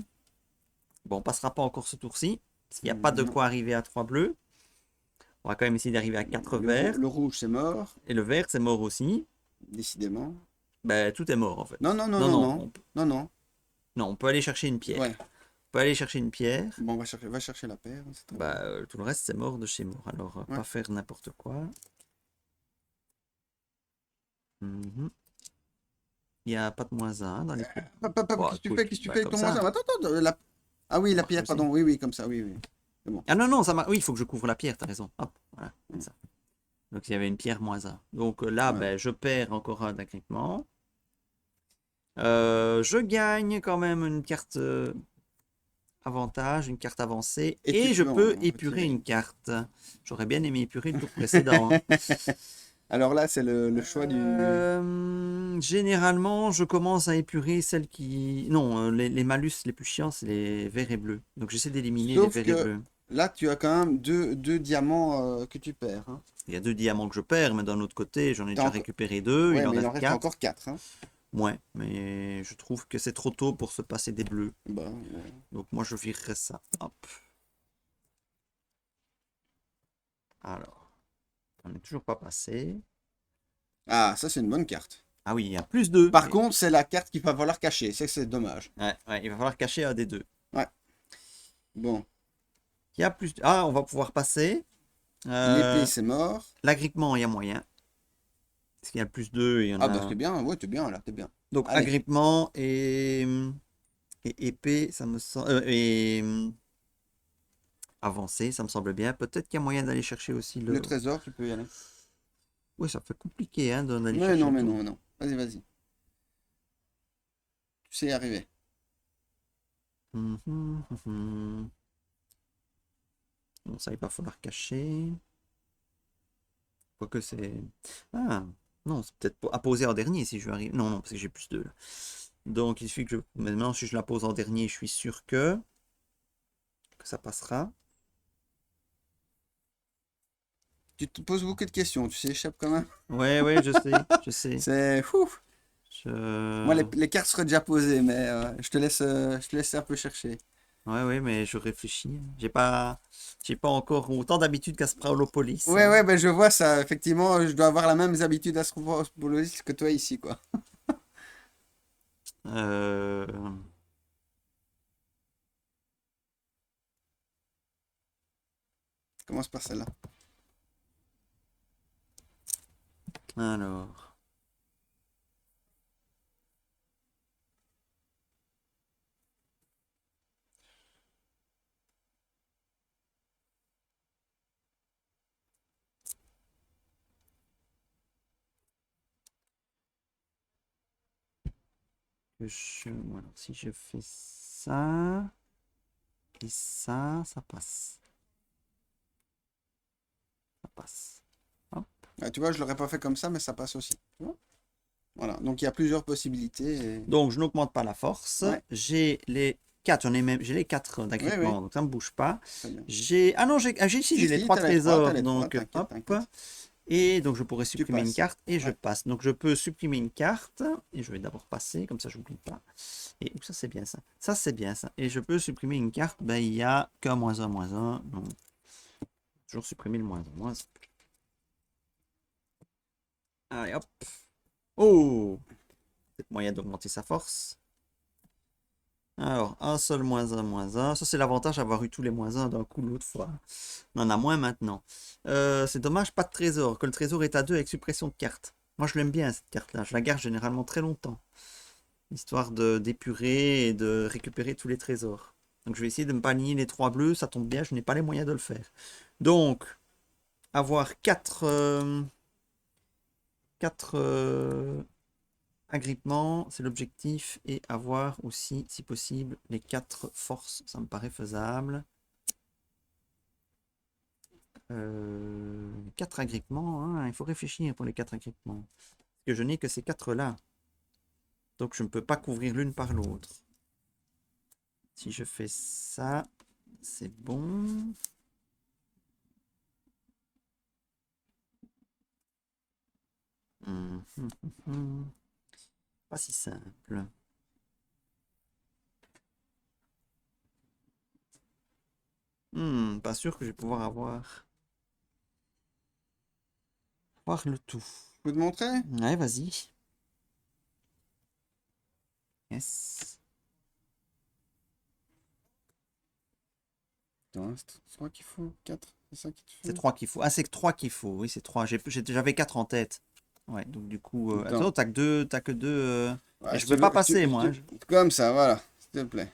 Speaker 1: Bon, on passera pas encore ce tour-ci, parce qu'il n'y a pas de
Speaker 2: Non.
Speaker 1: quoi arriver à 3 bleus. On va quand même essayer d'arriver à 4 verts.
Speaker 2: Le rouge, c'est mort,
Speaker 1: Et le vert, c'est mort aussi.
Speaker 2: décidément.
Speaker 1: Ben, tout est mort en fait.
Speaker 2: Non, non, non,
Speaker 1: Non,
Speaker 2: non,
Speaker 1: non,
Speaker 2: non. Non, non.
Speaker 1: non, on peut aller chercher une pierre.
Speaker 2: Ouais.
Speaker 1: On peut aller chercher une pierre.
Speaker 2: Bon, va chercher la paire. C'est très
Speaker 1: Bah,
Speaker 2: bien.
Speaker 1: tout le reste, c'est mort de chez mort. Alors,
Speaker 2: Ouais.
Speaker 1: pas faire n'importe quoi. Mhm. Il n'y a pas de moins 1 dans les coups. Bon,
Speaker 2: Qu'est-ce que tu
Speaker 1: écoute,
Speaker 2: fais? Qu'est-ce que tu
Speaker 1: bah,
Speaker 2: fais avec
Speaker 1: comme
Speaker 2: ton moins
Speaker 1: ça.
Speaker 2: un? Attends, attends. Ah oui, la
Speaker 1: On va
Speaker 2: pierre,
Speaker 1: creuser.
Speaker 2: pardon. Oui, oui, comme ça. Oui, oui.
Speaker 1: Ah non, non, oui, il faut que je couvre la pierre, t'as raison. Hop, voilà, comme ça. Donc, il y avait une pierre moins 1. Donc là,
Speaker 2: Ouais.
Speaker 1: ben, je perds encore un d'agrippement. Je gagne quand même une carte avantage, une carte avancée.
Speaker 2: Et
Speaker 1: Et
Speaker 2: tu
Speaker 1: je
Speaker 2: peux
Speaker 1: peux
Speaker 2: en
Speaker 1: épurer
Speaker 2: retirer.
Speaker 1: une carte. J'aurais bien aimé épurer le tour précédent, hein.
Speaker 2: Alors là, c'est le choix du.
Speaker 1: Généralement, je commence à épurer celles qui... Non, les malus les plus chiants, c'est les verts et bleus. Donc j'essaie d'éliminer les
Speaker 2: Sauf
Speaker 1: verts et
Speaker 2: que
Speaker 1: bleus.
Speaker 2: là, tu as quand même deux diamants que tu perds, hein.
Speaker 1: Il y a 2 diamants que je perds, mais d'un autre côté, j'en ai
Speaker 2: T'as
Speaker 1: déjà
Speaker 2: encore-
Speaker 1: récupéré 2,
Speaker 2: Ouais,
Speaker 1: il en
Speaker 2: mais il en
Speaker 1: reste
Speaker 2: reste
Speaker 1: 4.
Speaker 2: encore 4, hein.
Speaker 1: Ouais, mais je trouve que c'est trop tôt pour se passer des bleus.
Speaker 2: Bah, ouais.
Speaker 1: Donc moi, je virerai ça. Hop. Alors, on n'est toujours pas passé.
Speaker 2: Ah, ça, c'est une bonne carte.
Speaker 1: Ah oui, il y a plus 2.
Speaker 2: Par contre, c'est la carte qu'il va falloir cacher. C'est dommage.
Speaker 1: Ouais, ouais, il va falloir cacher un des 2.
Speaker 2: Ouais. Bon.
Speaker 1: Il y a plus... Ah, on va pouvoir passer.
Speaker 2: L'épée, c'est mort.
Speaker 1: L'agrippement, il y a moyen. Parce qu'il y a le plus 2, il y en
Speaker 2: Ah, bah,
Speaker 1: a...
Speaker 2: t'es bien. Ouais, t'es bien, là. T'es bien.
Speaker 1: Donc,
Speaker 2: Allez.
Speaker 1: agrippement et épée, ça me semble... avancé, ça me semble bien. Peut-être qu'il y a moyen d'aller chercher aussi
Speaker 2: Le trésor, tu peux y aller.
Speaker 1: Oui, ça fait compliqué, hein, d'aller
Speaker 2: Mais
Speaker 1: chercher
Speaker 2: non,
Speaker 1: le
Speaker 2: mais
Speaker 1: tout.
Speaker 2: non, mais non. Vas-y, vas-y. Tu sais y arriver.
Speaker 1: Mhm, mhm. Bon, ça, il va falloir cacher. Quoique c'est... Ah, non, c'est peut-être à poser en dernier si je arrive. Non, non, parce que j'ai plus 2 là. Donc, il suffit que je... Maintenant, si je la pose en dernier, je suis sûr que ça passera.
Speaker 2: Tu te poses beaucoup de questions. Tu s'échappes quand même.
Speaker 1: Ouais, ouais, je sais, je sais.
Speaker 2: C'est fou. Moi,
Speaker 1: Je...
Speaker 2: les cartes seraient déjà posées, mais je te laisse un peu chercher.
Speaker 1: Ouais, ouais, mais je réfléchis. J'ai pas encore autant d'habitude qu'à Sprolopolis.
Speaker 2: Ouais, ouais, ben je vois ça. Effectivement, je dois avoir la même habitude à Astropolis que toi ici, quoi.
Speaker 1: Euh,
Speaker 2: Commence par celle-là.
Speaker 1: Alors. Voilà, si je fais ça et ça passe. Ça passe. Hop.
Speaker 2: Ah, tu vois, je l'aurais pas fait comme ça, mais ça passe aussi. Tu vois. Voilà, donc il y a plusieurs possibilités.
Speaker 1: Donc, je n'augmente pas la force.
Speaker 2: Ouais.
Speaker 1: J'ai les 4, j'ai les 4
Speaker 2: Oui,
Speaker 1: d'agrippement,
Speaker 2: oui,
Speaker 1: donc ça ne me bouge pas.
Speaker 2: très bien.
Speaker 1: Ah non, ici,
Speaker 2: Si,
Speaker 1: j'ai les
Speaker 2: si,
Speaker 1: 3
Speaker 2: t'as les trois,
Speaker 1: trésors,
Speaker 2: t'as les trois,
Speaker 1: donc
Speaker 2: t'inquiète,
Speaker 1: hop.
Speaker 2: t'inquiète.
Speaker 1: Et donc, je pourrais
Speaker 2: Tu
Speaker 1: supprimer une
Speaker 2: passes.
Speaker 1: carte et je
Speaker 2: Ouais.
Speaker 1: passe. Donc, je peux supprimer une carte et je vais d'abord passer, comme ça, j'oublie pas. Et ça, c'est bien ça. Ça, c'est bien ça. Et je peux supprimer une carte, ben, il y a qu'un moins un, moins un. Donc, toujours supprimer le moins un, moins un. Allez, hop. Oh! Peut-être moyen d'augmenter sa force. Alors, un seul moins un, moins un. Ça, c'est l'avantage d'avoir eu tous les moins un d'un coup l'autre fois. On en a moins maintenant. C'est dommage, pas de trésor. Que le trésor est à 2 avec suppression de carte. Moi, je l'aime bien, cette carte-là. Je la garde généralement très longtemps. Histoire d'épurer et de récupérer tous les trésors. Donc, je vais essayer de me pas aligner les 3 bleus. Ça tombe bien, je n'ai pas les moyens de le faire. Donc, avoir 4... 4 agrippement, c'est l'objectif. Et avoir aussi, si possible, les 4 forces. Ça me paraît faisable. 4 agrippements, hein, il faut réfléchir pour les 4 agrippements. Parce que je n'ai que ces 4-là. Donc je ne peux pas couvrir l'une par l'autre. Si je fais ça, c'est bon. Pas si simple. Pas sûr que je vais pouvoir avoir le tout.
Speaker 2: Je peux te montrer?
Speaker 1: Ouais, vas-y. Yes.
Speaker 2: Attends, c'est 3 qu'il faut, 4, c'est ça qui te
Speaker 1: C'est
Speaker 2: fait?
Speaker 1: 3 qu'il faut. Ah, c'est 3 qu'il faut. Oui, c'est 3. J'avais 4 en tête. Ouais, donc du coup...
Speaker 2: Attends.
Speaker 1: Attends, t'as que 2...
Speaker 2: Ouais,
Speaker 1: Et
Speaker 2: si
Speaker 1: je
Speaker 2: tu
Speaker 1: peux pas
Speaker 2: veux,
Speaker 1: passer, moi. Hein.
Speaker 2: comme ça, voilà, s'il te plaît.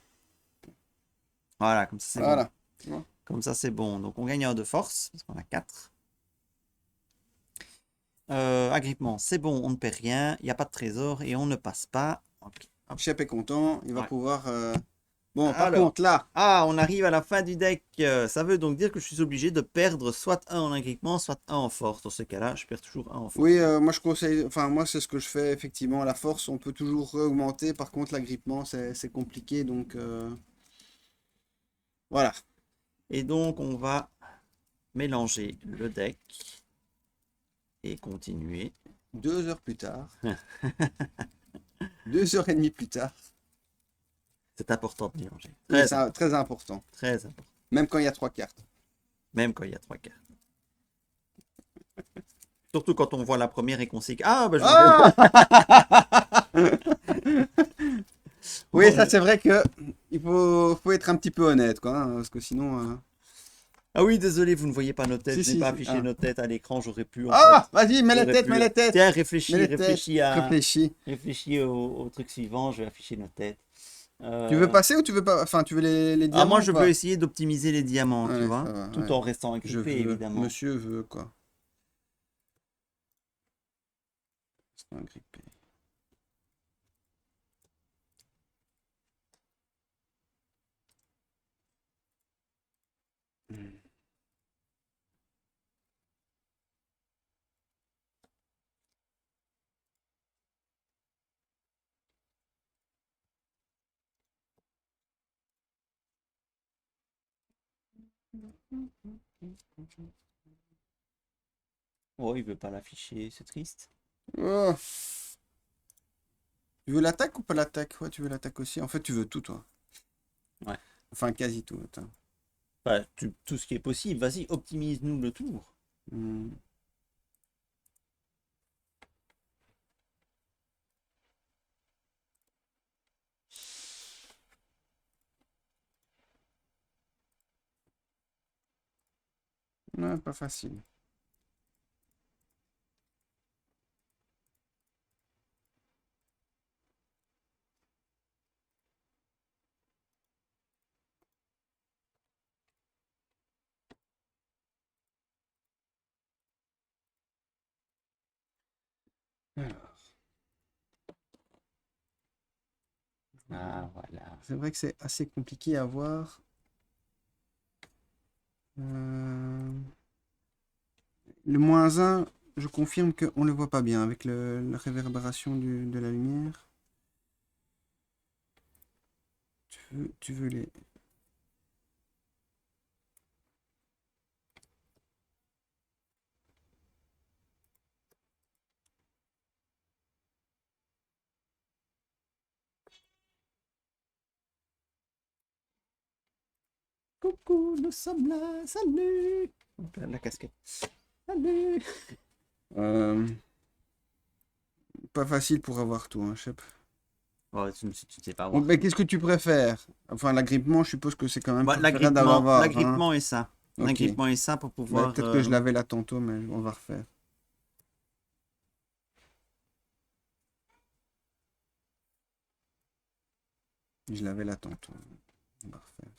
Speaker 1: Voilà, comme ça, c'est bon.
Speaker 2: Voilà. Tu vois?
Speaker 1: Comme ça, c'est bon. Donc, on gagne un de force, parce qu'on a 4. Agrippement, c'est bon, on ne perd rien. Il n'y a pas de trésor et on ne passe pas. Ok, hop.
Speaker 2: Shep est content, il va
Speaker 1: Ouais.
Speaker 2: pouvoir... Bon, par
Speaker 1: Alors,
Speaker 2: contre, là,
Speaker 1: on arrive à la fin du deck. Ça veut donc dire que je suis obligé de perdre soit un en agrippement, soit un en force. Dans ce cas-là, je perds toujours un en force.
Speaker 2: oui, moi je conseille, enfin moi c'est ce que je fais effectivement. La force, on peut toujours augmenter. Par contre, l'agrippement, c'est compliqué, donc voilà.
Speaker 1: Et donc, on va mélanger le deck et continuer.
Speaker 2: 2 heures plus tard, 2 heures et demie plus tard,
Speaker 1: C'est important de mélanger.
Speaker 2: oui,
Speaker 1: Très
Speaker 2: c'est
Speaker 1: important.
Speaker 2: très important.
Speaker 1: Très important.
Speaker 2: Même quand il y a 3 cartes.
Speaker 1: Même quand il y a 3 cartes. Surtout quand on voit la première et qu'on sait que... Ah, bah je
Speaker 2: Oui, ça c'est vrai que faut être un petit peu honnête, quoi, hein, parce que sinon.
Speaker 1: Ah oui, désolé, vous ne voyez pas nos têtes.
Speaker 2: Si,
Speaker 1: Je n'ai
Speaker 2: si,
Speaker 1: pas
Speaker 2: si,
Speaker 1: affiché
Speaker 2: ah.
Speaker 1: nos têtes à l'écran. J'aurais pu, en
Speaker 2: Ah,
Speaker 1: fait.
Speaker 2: vas-y, mets les
Speaker 1: J'aurais
Speaker 2: têtes,
Speaker 1: pu...
Speaker 2: mets les têtes.
Speaker 1: Tiens,
Speaker 2: Mets
Speaker 1: réfléchis,
Speaker 2: les têtes. Réfléchis.
Speaker 1: réfléchis au truc suivant. Je vais afficher nos têtes.
Speaker 2: Tu veux passer ou tu veux pas? Enfin, tu veux les
Speaker 1: Ah, moi,
Speaker 2: diamants ou
Speaker 1: je veux
Speaker 2: pas?
Speaker 1: essayer d'optimiser les diamants, tu
Speaker 2: Allez,
Speaker 1: vois,
Speaker 2: ça va,
Speaker 1: tout
Speaker 2: ouais.
Speaker 1: en restant
Speaker 2: Je
Speaker 1: agrippé,
Speaker 2: veux.
Speaker 1: évidemment.
Speaker 2: Monsieur veut, quoi. C'est agrippé. Hmm.
Speaker 1: Oh, il veut pas l'afficher, c'est triste.
Speaker 2: Oh. Tu veux l'attaque ou pas l'attaque? Ouais, tu veux l'attaque aussi. En fait, tu veux tout, toi.
Speaker 1: Ouais.
Speaker 2: Enfin, quasi tout. Attends.
Speaker 1: Enfin, tout ce qui est possible. Vas-y, optimise-nous le tour.
Speaker 2: Hmm. Ouais, pas facile. Alors,
Speaker 1: Ah, voilà.
Speaker 2: c'est vrai que c'est assez compliqué à voir. Le -1, je confirme qu'on ne le voit pas bien avec la réverbération de la lumière. Tu veux les...
Speaker 1: Coucou, nous sommes là, salut. La casquette. Salut.
Speaker 2: Euh, Pas facile pour avoir tout, hein, Shep.
Speaker 1: Oh, tu ne sais pas
Speaker 2: Bon,
Speaker 1: voir
Speaker 2: mais
Speaker 1: tout.
Speaker 2: qu'est-ce que tu préfères? Enfin, l'agrippement, je suppose que c'est quand même
Speaker 1: Bah,
Speaker 2: préférable d'avoir, hein.
Speaker 1: l'agrippement est ça.
Speaker 2: Ok.
Speaker 1: L'agrippement est ça pour
Speaker 2: Ouais,
Speaker 1: pouvoir...
Speaker 2: peut-être que je l'avais là tantôt, mais on va refaire. Je l'avais là tantôt. On va refaire.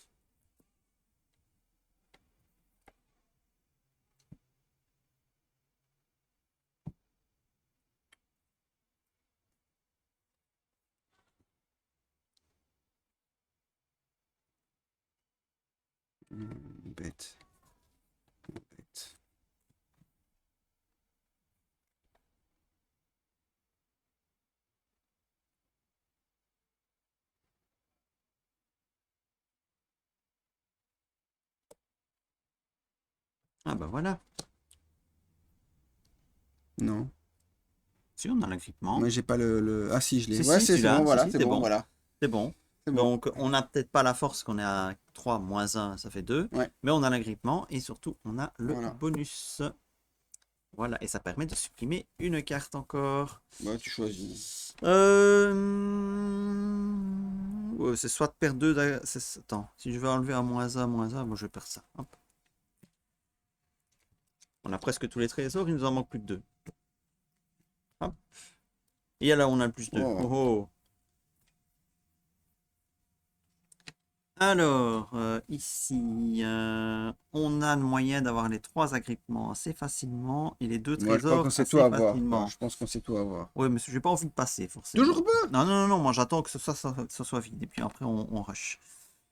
Speaker 2: Bête. Bête.
Speaker 1: Ah bah voilà.
Speaker 2: Non.
Speaker 1: Si, on a l'agrippement.
Speaker 2: Moi, j'ai pas Ah, si, je l'ai.
Speaker 1: Si,
Speaker 2: Ouais,
Speaker 1: si,
Speaker 2: c'est
Speaker 1: tu l'as.
Speaker 2: bon,
Speaker 1: Si,
Speaker 2: voilà,
Speaker 1: si,
Speaker 2: c'est
Speaker 1: c'est
Speaker 2: bon,
Speaker 1: bon.
Speaker 2: voilà.
Speaker 1: C'est bon.
Speaker 2: C'est bon.
Speaker 1: Donc, on n'a peut-être pas la force qu'on est à 3 moins 1, ça fait 2.
Speaker 2: Ouais.
Speaker 1: Mais on a l'agrippement et surtout, on a le
Speaker 2: Voilà.
Speaker 1: bonus. Voilà, et ça permet de supprimer une carte encore.
Speaker 2: Bah, tu choisis.
Speaker 1: Ouais, c'est soit perdre 2. Attends, si je veux enlever un moins 1, moi je perds ça. Hop. On a presque tous les trésors, il nous en manque plus que 2. Hop. Et là, on a le plus 2.
Speaker 2: Oh.
Speaker 1: Oh oh. Alors, ici, on a le moyen d'avoir les 3 agrippements assez facilement et les 2
Speaker 2: Moi, je crois
Speaker 1: trésors
Speaker 2: qu'on sait
Speaker 1: assez
Speaker 2: tout avoir, quoi.
Speaker 1: facilement.
Speaker 2: Je pense qu'on sait tout avoir.
Speaker 1: Oui, mais j'ai pas envie de passer, forcément.
Speaker 2: Toujours pas?
Speaker 1: Non, non, non, non, moi j'attends que ça soit vide et puis après on rush.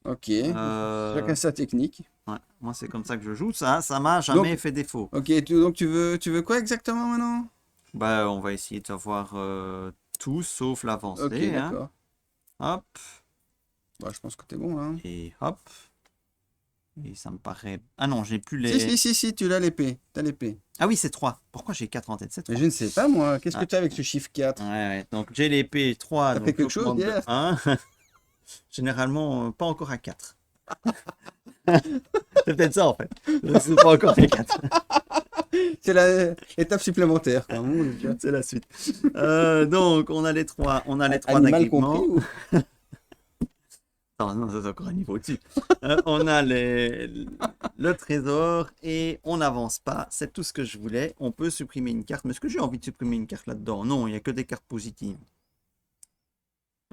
Speaker 2: Ok.
Speaker 1: Euh,
Speaker 2: Chacun sa technique.
Speaker 1: ouais, moi c'est comme ça que je joue, ça m'a jamais
Speaker 2: Donc-
Speaker 1: fait défaut.
Speaker 2: Ok, donc tu veux quoi exactement maintenant?
Speaker 1: Bah, on va essayer d'avoir tout sauf l'avancée,
Speaker 2: Ok,
Speaker 1: hein.
Speaker 2: d'accord.
Speaker 1: Hop,
Speaker 2: Bah, je pense que t'es bon, là.
Speaker 1: et hop. Et ça me paraît... Ah non, j'ai plus
Speaker 2: Si,
Speaker 1: les...
Speaker 2: si, tu l'as l'épée. T'as l'épée.
Speaker 1: Ah oui, c'est 3. Pourquoi j'ai 4 en tête? C'est
Speaker 2: Mais
Speaker 1: 3.
Speaker 2: je ne sais pas, moi. Qu'est-ce que
Speaker 1: Ah.
Speaker 2: tu as avec ce chiffre 4?
Speaker 1: Ouais, ouais. Donc j'ai l'épée 3,
Speaker 2: T'as
Speaker 1: donc
Speaker 2: fait quelque chose
Speaker 1: j'augmente de
Speaker 2: hier?
Speaker 1: 1. Généralement, pas encore à 4. C'est peut-être ça en fait. C'est pas encore les 4.
Speaker 2: C'est l'étape supplémentaire, quoi. Mon Dieu.
Speaker 1: C'est la suite. Donc on a les 3. On a les 3
Speaker 2: Animal
Speaker 1: d'agrippement.
Speaker 2: compris ou...
Speaker 1: Non, non, ça c'est encore un niveau au-dessus. On a le trésor et on n'avance pas. C'est tout ce que je voulais. On peut supprimer une carte. Mais est-ce que j'ai envie de supprimer une carte là-dedans? Non, il n'y a que des cartes positives.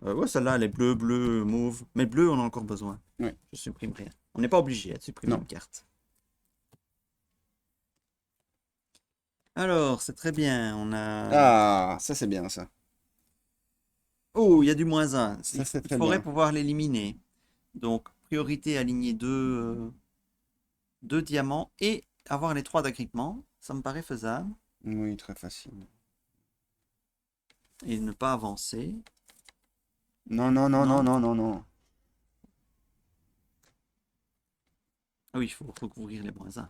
Speaker 1: Ouais, celle-là, elle est bleue, bleue, mauve. Mais bleu, on a encore besoin.
Speaker 2: Ouais.
Speaker 1: Je supprime rien. On n'est pas obligé de supprimer
Speaker 2: Non.
Speaker 1: une carte. Alors, c'est très bien. On a...
Speaker 2: Ah, ça c'est bien, ça.
Speaker 1: Oh, il y a du moins 1.
Speaker 2: Ça, c'est
Speaker 1: Il
Speaker 2: très
Speaker 1: faudrait
Speaker 2: bien.
Speaker 1: pouvoir l'éliminer. Donc, priorité aligner 2 diamants et avoir les 3 d'agrippement. Ça me paraît faisable.
Speaker 2: Oui, très facile.
Speaker 1: Et ne pas avancer.
Speaker 2: Non, non, non,
Speaker 1: Non.
Speaker 2: non, non, non, non.
Speaker 1: Ah oui, il faut recouvrir les moins 1.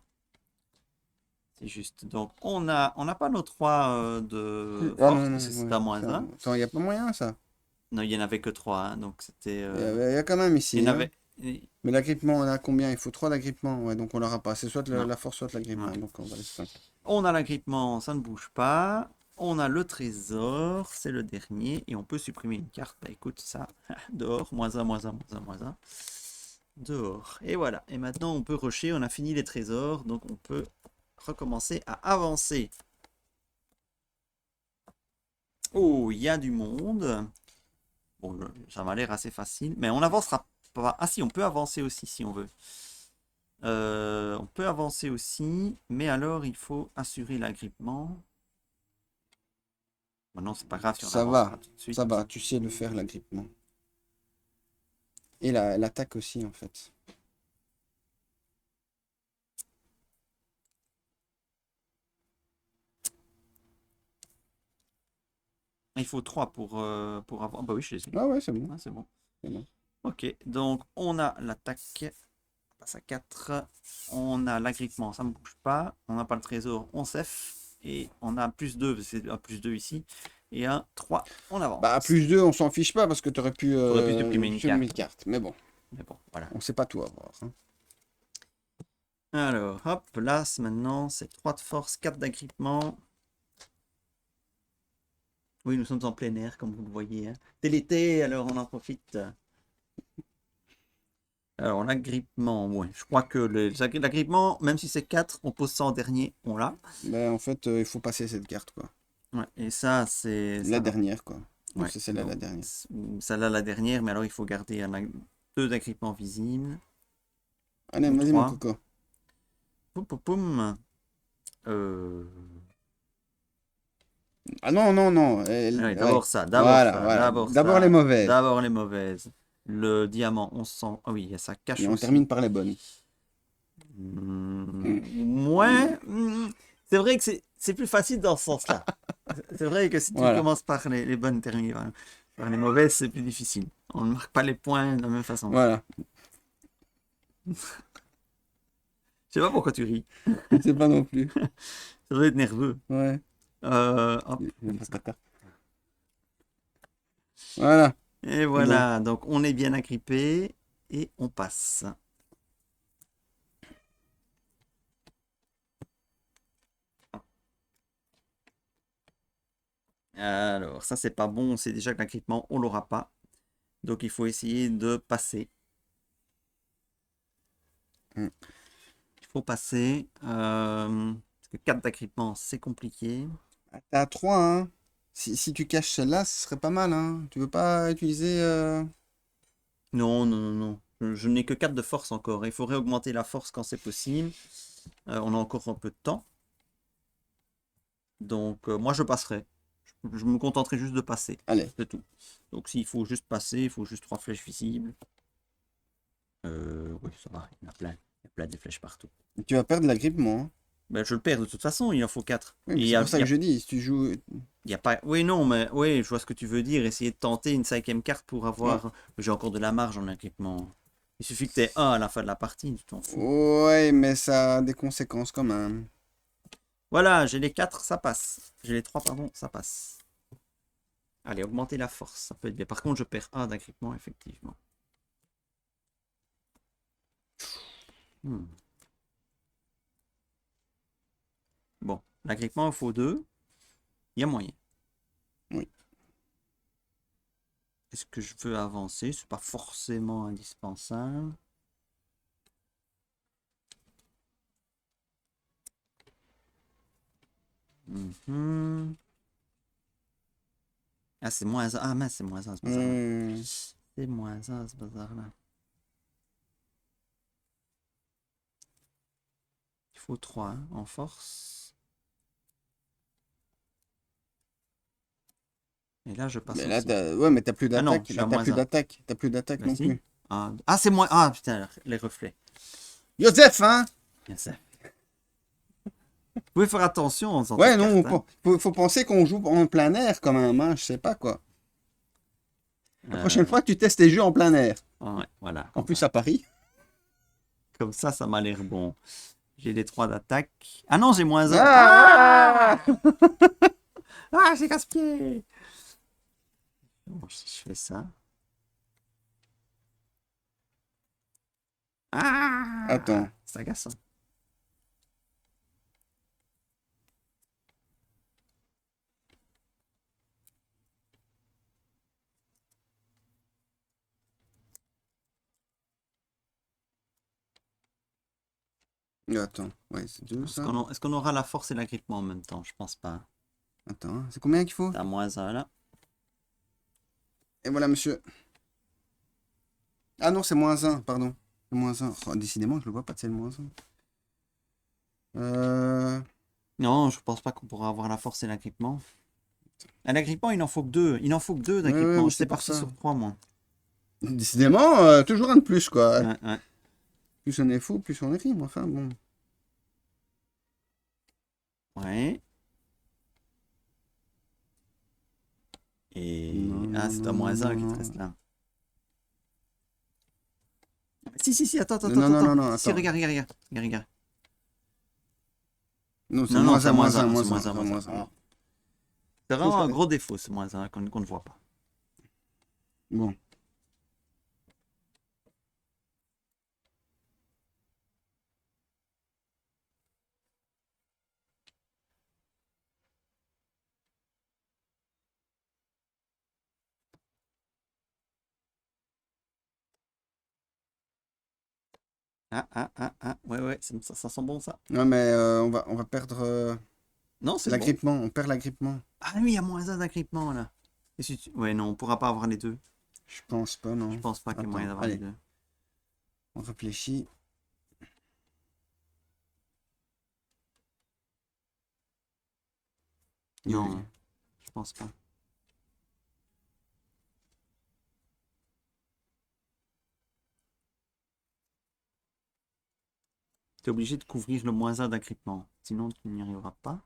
Speaker 1: C'est juste. Donc, on n'a pas nos 3 de
Speaker 2: Ah
Speaker 1: force,
Speaker 2: non, non,
Speaker 1: parce que c'est
Speaker 2: ouais,
Speaker 1: à moins 1.
Speaker 2: Attends, il n'y a pas moyen, ça.
Speaker 1: Non, il n'y en avait que 3, hein, donc c'était...
Speaker 2: Il y a quand même ici.
Speaker 1: il y en
Speaker 2: Hein.
Speaker 1: avait...
Speaker 2: Mais l'agrippement, on a combien? Il faut 3 d'agrippement. Ouais, donc on l'aura pas. C'est soit
Speaker 1: Non.
Speaker 2: la force, soit l'agrippement.
Speaker 1: Ouais.
Speaker 2: Donc on va laisser ça.
Speaker 1: On a l'agrippement, ça ne bouge pas. On a le trésor, c'est le dernier. Et on peut supprimer une carte. Bah écoute, ça, dehors, moins 1, moins 1, moins 1, moins 1. Dehors. Et voilà. Et maintenant, on peut rusher. On a fini les trésors. Donc, on peut recommencer à avancer. Oh, il y a du monde. Bon, ça m'a l'air assez facile. Mais on n'avancera pas. Ah si, on peut avancer aussi si on veut. On peut avancer aussi. Mais alors, il faut assurer l'agrippement. Bon, non, c'est pas grave si on
Speaker 2: Ça
Speaker 1: avancera
Speaker 2: va,
Speaker 1: tout de suite.
Speaker 2: ça va. Tu sais le faire, l'agrippement. Et l'attaque aussi, en fait.
Speaker 1: Il faut 3 pour avoir. Bah oui, je les ai.
Speaker 2: Ah ouais, c'est bon.
Speaker 1: Ah, c'est bon.
Speaker 2: C'est bon.
Speaker 1: Ok, donc on a l'attaque. On passe à 4. On a l'agrippement, ça ne bouge pas. On n'a pas le trésor, on s'eff. Et on a plus 2, c'est un plus 2 ici. Et un 3, on avance.
Speaker 2: Bah, plus 2, on s'en fiche pas parce que tu aurais pu,
Speaker 1: T'aurais pu supprimer une
Speaker 2: supprimer une carte. Mais bon,
Speaker 1: Mais bon, voilà.
Speaker 2: on sait pas tout avoir. Hein.
Speaker 1: Alors, hop, place maintenant, c'est 3 de force, 4 d'agrippement. Oui, nous sommes en plein air, comme vous le voyez. Hein. C'est l'été, alors on en profite. Alors, l'agrippement, ouais. Je crois que l'agrippement, même si c'est 4, on pose ça en dernier, on l'a.
Speaker 2: Ben, en fait, il faut passer cette carte, quoi.
Speaker 1: Ouais, et ça, c'est...
Speaker 2: La dernière, quoi. Donc,
Speaker 1: Ouais,
Speaker 2: c'est celle-là, la
Speaker 1: donc,
Speaker 2: dernière.
Speaker 1: Celle-là, la dernière, mais alors il faut garder 2 d'agrippement visibles.
Speaker 2: Allez,
Speaker 1: Ou
Speaker 2: vas-y, mon
Speaker 1: 3.
Speaker 2: coco.
Speaker 1: Poum, poum, poum.
Speaker 2: Ah non, non, non.
Speaker 1: Ouais, d'abord ça, d'abord
Speaker 2: Voilà,
Speaker 1: ça,
Speaker 2: voilà.
Speaker 1: d'abord
Speaker 2: D'abord
Speaker 1: ça,
Speaker 2: les mauvaises.
Speaker 1: D'abord les mauvaises. Le diamant, on sent... Ah oui, ça cache
Speaker 2: Et on
Speaker 1: aussi.
Speaker 2: termine par les bonnes.
Speaker 1: Moins. C'est vrai que c'est plus facile dans ce sens-là. C'est vrai que si tu
Speaker 2: Voilà.
Speaker 1: commences par les bonnes termines, par les mauvaises, c'est plus difficile. On ne marque pas les points de la même façon.
Speaker 2: Voilà.
Speaker 1: Je sais pas pourquoi tu ris.
Speaker 2: Je sais pas non plus.
Speaker 1: Ça doit être nerveux.
Speaker 2: Ouais.
Speaker 1: Hop.
Speaker 2: Voilà.
Speaker 1: Et
Speaker 2: C'est bon.
Speaker 1: voilà, donc on est bien agrippé et on passe. Alors, ça c'est pas bon, on sait déjà que l'agrippement, on l'aura pas. Donc il faut essayer de passer.
Speaker 2: Mm.
Speaker 1: Il faut passer. Parce que 4 d'agrippement, c'est compliqué.
Speaker 2: T'es à 3, hein. Si tu caches celle-là, ce serait pas mal, hein. Tu veux pas utiliser...
Speaker 1: Non, non, non, non. Je n'ai que 4 de force encore. Il faudrait augmenter la force quand c'est possible. On a encore un peu de temps. Donc moi je passerai. Je me contenterai juste de passer.
Speaker 2: Allez.
Speaker 1: C'est tout. Donc s'il faut juste passer, il faut juste 3 flèches visibles. Oui, ça va, il y en a plein. Il y a plein de flèches partout.
Speaker 2: Tu vas perdre l'agrippement, hein.
Speaker 1: Ben, je le perds de toute façon, il en faut 4.
Speaker 2: Oui,
Speaker 1: Et
Speaker 2: mais
Speaker 1: il y
Speaker 2: c'est
Speaker 1: a,
Speaker 2: pour ça
Speaker 1: il y
Speaker 2: que
Speaker 1: a-
Speaker 2: je dis, si tu joues...
Speaker 1: il y a pas. Oui, non, mais oui, je vois ce que tu veux dire. Essayer de tenter une 5e carte pour
Speaker 2: Ouais.
Speaker 1: avoir. J'ai encore de la marge en équipement. Il suffit que tu aies 1 à la fin de la partie, tu t'en fous.
Speaker 2: Ouais, mais ça a des conséquences quand même.
Speaker 1: Voilà, j'ai les 4, ça passe. J'ai les 3, pardon, ça passe. Allez, augmenter la force, ça peut être bien. Par contre, je perds 1 d'équipement, effectivement. Hmm. Bon, l'agrippement, il faut 2. Il y a moyen.
Speaker 2: Oui.
Speaker 1: Est-ce que je veux avancer? C'est pas forcément indispensable. Mhm. Ah, c'est moins 1. Ah, mince, c'est moins 1 ce bazar-là.
Speaker 2: Hmm.
Speaker 1: C'est moins 1 ce bazar-là. Il faut 3 hein, en force. Et là, je passe
Speaker 2: Mais là,
Speaker 1: aussi.
Speaker 2: ouais, mais t'as plus
Speaker 1: Ah non,
Speaker 2: d'attaque.
Speaker 1: je suis
Speaker 2: Là,
Speaker 1: à
Speaker 2: t'as
Speaker 1: moins
Speaker 2: plus
Speaker 1: 1.
Speaker 2: d'attaque. T'as plus d'attaque
Speaker 1: Bah
Speaker 2: non
Speaker 1: si.
Speaker 2: plus.
Speaker 1: Ah, c'est moins. Ah, putain, les reflets.
Speaker 2: Joseph, hein?
Speaker 1: Bien ça. Vous pouvez faire attention en faisant
Speaker 2: Ouais,
Speaker 1: cette
Speaker 2: non,
Speaker 1: carte. Hein.
Speaker 2: faut penser qu'on joue en plein air quand même, hein. Je sais pas quoi. La prochaine
Speaker 1: Euh,
Speaker 2: fois, tu testes les jeux en plein air.
Speaker 1: ouais, voilà.
Speaker 2: En plus, à Paris.
Speaker 1: Comme ça m'a l'air bon. J'ai les 3 d'attaque. Ah non, j'ai moins 1.
Speaker 2: Ah!
Speaker 1: Ah! Ah, j'ai casse-pied. Bon, si je fais ça. Ah!
Speaker 2: Attends.
Speaker 1: C'est agaçant.
Speaker 2: Attends. Ouais, c'est deux, ça.
Speaker 1: Est-ce qu'on aura la force et l'agrippement en même temps? Je pense pas.
Speaker 2: Attends, hein. C'est combien qu'il faut?
Speaker 1: T'as moins 1 là.
Speaker 2: Et voilà, monsieur. Ah non, c'est moins un, pardon. C'est moins un. Oh, décidément, je le vois pas, c'est le moins un.
Speaker 1: Non, je pense pas qu'on pourra avoir la force et l'agrippement. À l'agrippement, il n'en faut que 2. Il n'en faut que 2
Speaker 2: Ouais, ouais,
Speaker 1: d'agrippement.
Speaker 2: mais
Speaker 1: J'étais
Speaker 2: c'est pour
Speaker 1: parti
Speaker 2: ça.
Speaker 1: sur 3 moi.
Speaker 2: Décidément, toujours un de plus, quoi.
Speaker 1: Ouais, ouais.
Speaker 2: Plus on est fou, plus on est rime. Enfin, bon.
Speaker 1: Ouais. Et.
Speaker 2: Non,
Speaker 1: Ah,
Speaker 2: non,
Speaker 1: c'est
Speaker 2: non,
Speaker 1: à
Speaker 2: non,
Speaker 1: moins 1
Speaker 2: non,
Speaker 1: qui te
Speaker 2: non.
Speaker 1: reste là. Si, attends, attends,
Speaker 2: Non,
Speaker 1: attends,
Speaker 2: non, non,
Speaker 1: attends.
Speaker 2: non,
Speaker 1: Si,
Speaker 2: attends.
Speaker 1: regarde, regarde, regarde. Regarde, regarde.
Speaker 2: Non, c'est
Speaker 1: Non, non,
Speaker 2: moins
Speaker 1: c'est
Speaker 2: un,
Speaker 1: à moins
Speaker 2: moins un,
Speaker 1: 1. C'est
Speaker 2: moins
Speaker 1: moins
Speaker 2: un,
Speaker 1: 1, moins 1.
Speaker 2: moins un.
Speaker 1: C'est
Speaker 2: Faut
Speaker 1: vraiment un
Speaker 2: pas-
Speaker 1: gros défaut, ce moins 1 qu'on ne voit pas.
Speaker 2: Bon.
Speaker 1: Ouais, ouais, ça sent bon ça.
Speaker 2: Non, mais on va perdre
Speaker 1: Non, c'est bon.
Speaker 2: l'agrippement. On perd l'agrippement.
Speaker 1: Ah oui, il y a moins 1 d'agrippement là. Ouais, non, on pourra pas avoir les deux.
Speaker 2: Je pense pas,
Speaker 1: Je
Speaker 2: non.
Speaker 1: pense pas qu'il y ait moyen
Speaker 2: Attends,
Speaker 1: d'avoir les
Speaker 2: allez,
Speaker 1: deux.
Speaker 2: on réfléchit.
Speaker 1: Non,
Speaker 2: Oui.
Speaker 1: je pense pas. Tu es obligé de couvrir le -1 d'agrippement. Sinon, tu n'y arriveras pas.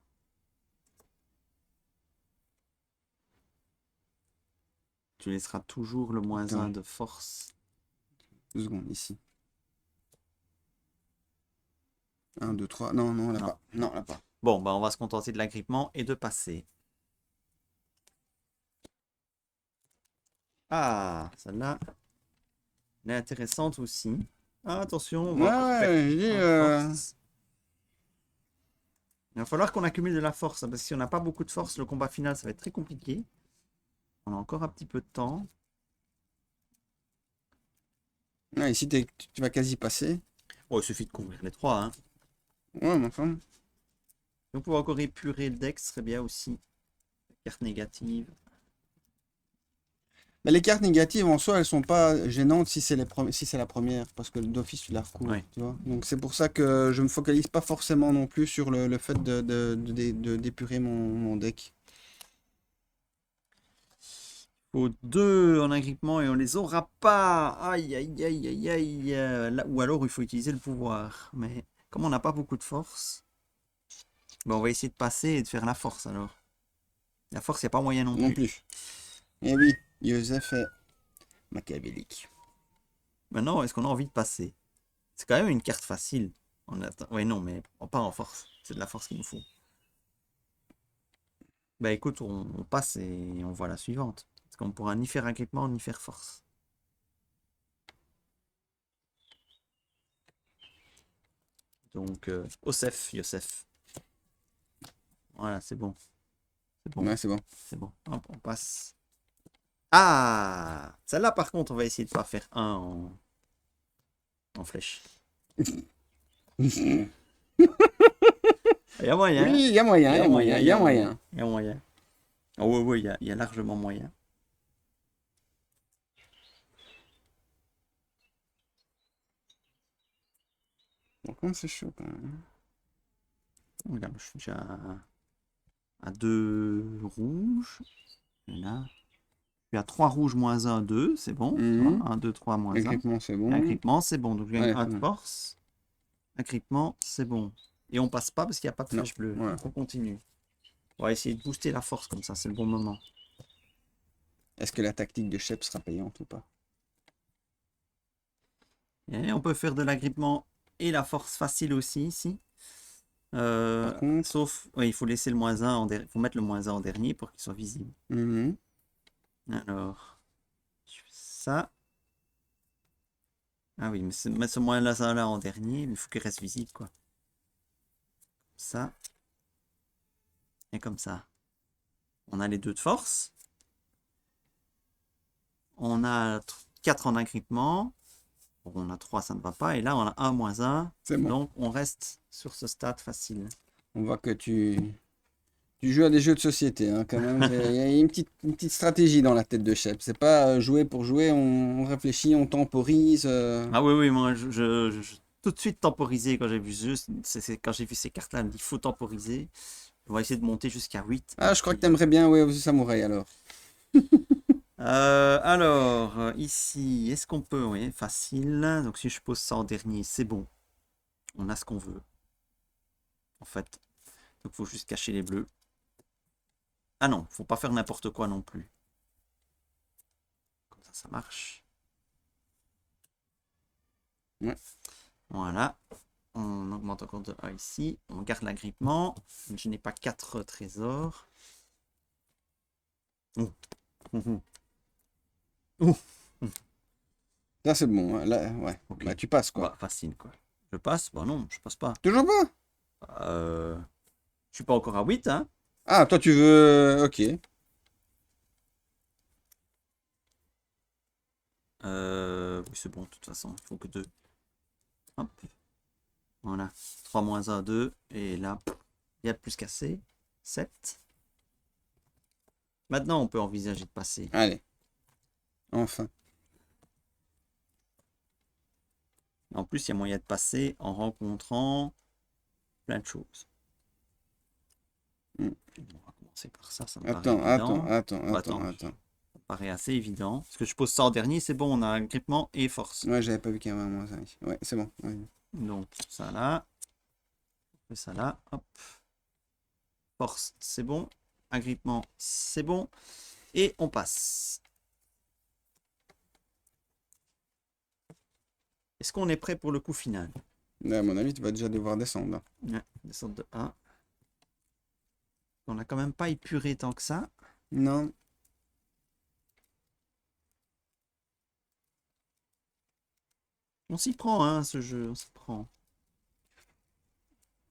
Speaker 1: Tu laisseras toujours le -1
Speaker 2: Attends.
Speaker 1: de force.
Speaker 2: 2 secondes, ici. 1, 2, 3. Non, non, là
Speaker 1: Non.
Speaker 2: pas. Non, là pas.
Speaker 1: Bon, bah on va se contenter de l'agrippement et de passer. Ah, celle-là, elle est intéressante aussi. Ah, attention, on va
Speaker 2: Ouais,
Speaker 1: encore perdre
Speaker 2: ouais, je dis...
Speaker 1: un de force. Il va falloir qu'on accumule de la force, hein, parce que si on n'a pas beaucoup de force, le combat final, ça va être très compliqué. On a encore un petit peu de temps.
Speaker 2: Ouais, ici, tu vas quasi passer.
Speaker 1: Oh, il suffit de couvrir les 3. Hein.
Speaker 2: Ouais, mais enfin...
Speaker 1: Si on pouvait encore épurer le deck, ce serait bien aussi. Carte négative.
Speaker 2: Mais les cartes négatives, en soi, elles sont pas gênantes si c'est si c'est la première. Parce que d'office, tu la recouvres,
Speaker 1: Ouais.
Speaker 2: tu vois. Donc, c'est pour ça que je me focalise pas forcément non plus sur le fait d'épurer mon deck.
Speaker 1: Faut 2 en agrippement et on les aura pas. Aïe, aïe, aïe, aïe, aïe. Là, ou alors, il faut utiliser le pouvoir. Mais comme on n'a pas beaucoup de force, ben, on va essayer de passer et de faire la force alors. La force, il n'y a pas moyen non
Speaker 2: Non
Speaker 1: plus.
Speaker 2: plus. Et oui, Joseph est machiavélique.
Speaker 1: Maintenant, est-ce qu'on a envie de passer? C'est quand même une carte facile. Ouais, non, mais pas en force. C'est de la force qu'il nous faut. Bah écoute, on passe et on voit la suivante. Parce qu'on pourra ni faire agrippement, ni faire force. Donc, Yosef. Voilà, c'est bon. C'est bon,
Speaker 2: Ouais, c'est bon.
Speaker 1: c'est bon. Hop, on passe. Ah! Celle-là, par contre, on va essayer de pas faire un en flèche.
Speaker 2: Oui,
Speaker 1: Il y a moyen.
Speaker 2: il y a moyen, il y a moyen, il y a moyen.
Speaker 1: Il y a moyen. Oh, oui, oui, il y a largement moyen.
Speaker 2: Par contre, c'est chaud quand même.
Speaker 1: Regarde, je suis déjà à 2 rouges. Et là, je suis à 3 rouges moins 1, 2, c'est bon. 1, 2, 3 moins 1.
Speaker 2: Écritement, c'est bon.
Speaker 1: Agrippement, c'est bon. Donc je gagne
Speaker 2: Ouais,
Speaker 1: 1 de
Speaker 2: ouais.
Speaker 1: force. Agrippement, c'est bon. Et on passe pas parce qu'il n'y a pas de
Speaker 2: Non,
Speaker 1: flèche bleue.
Speaker 2: voilà.
Speaker 1: Donc on continue. On va essayer de booster la force comme ça, c'est le bon moment.
Speaker 2: Est-ce que la tactique de Shep sera payante ou pas?
Speaker 1: Et on peut faire de l'agrippement et la force facile aussi ici.
Speaker 2: Par contre,
Speaker 1: Sauf, ouais, il faut laisser le -1 il faut mettre le -1 en dernier pour qu'il soit visible.
Speaker 2: mhm.
Speaker 1: Alors, je fais ça. Ah oui, mais mettre ce -1 là en dernier, mais il faut qu'il reste visible quoi. Ça. Et comme ça. On a les 2 de force. On a 4 en agrippement. Bon, on a 3, ça ne va pas. Et là, on a 1 -1.
Speaker 2: C'est bon.
Speaker 1: Donc, on reste sur ce stade facile.
Speaker 2: On voit que tu joues à des jeux de société, hein, quand même. Il y a une petite stratégie dans la tête de Shep. C'est pas jouer pour jouer, on réfléchit, on temporise.
Speaker 1: Ah oui, oui, moi, tout de suite temporisé quand j'ai vu ce jeu. Quand j'ai vu ces cartes-là, il faut temporiser. On va essayer de monter jusqu'à 8.
Speaker 2: Ah, je crois que t'aimerais bien Way of the Samurai alors.
Speaker 1: Alors, ici, est-ce qu'on peut? Oui, facile. Donc, si je pose ça en dernier, c'est bon. On a ce qu'on veut. En fait, donc il faut juste cacher les bleus. Ah non, faut pas faire n'importe quoi non plus. Comme ça marche.
Speaker 2: Ouais.
Speaker 1: Voilà. On augmente encore de 1 ici. On garde l'agrippement. Je n'ai pas 4 trésors. Ouh. Ouh. Ouh.
Speaker 2: Là, c'est bon. Hein. Là, ouais.
Speaker 1: Ok.
Speaker 2: Bah, tu passes quoi.
Speaker 1: Bah, facile quoi. Je passe? Bah non, je passe pas.
Speaker 2: Toujours pas?
Speaker 1: Je suis pas encore à 8, hein.
Speaker 2: Ah, toi, tu veux. Ok.
Speaker 1: Oui, c'est bon, de toute façon. Il faut que 2. Hop. Voilà. 3 -1, 2. Et là, il y a plus cassé. 7. Maintenant, on peut envisager de passer.
Speaker 2: Allez. Enfin.
Speaker 1: En plus, il y a moyen de passer en rencontrant plein de choses.
Speaker 2: Mm.
Speaker 1: On va commencer par ça, ça me paraît
Speaker 2: Attends,
Speaker 1: évident.
Speaker 2: attends.
Speaker 1: Ça me paraît assez évident. Parce que je pose ça en dernier, c'est bon, on a agrippement et force.
Speaker 2: Ouais, j'avais pas vu qu'il y avait un moins 5. Ouais, c'est bon. Ouais.
Speaker 1: Donc, ça là. On fait ça là. Hop. Force, c'est bon. Agrippement, c'est bon. Et on passe. Est-ce qu'on est prêt pour le coup final?
Speaker 2: À mon avis, tu vas déjà devoir descendre.
Speaker 1: Ouais, descente de 1. On n'a quand même pas épuré tant que ça.
Speaker 2: Non.
Speaker 1: On s'y prend, hein, ce jeu. On s'y prend.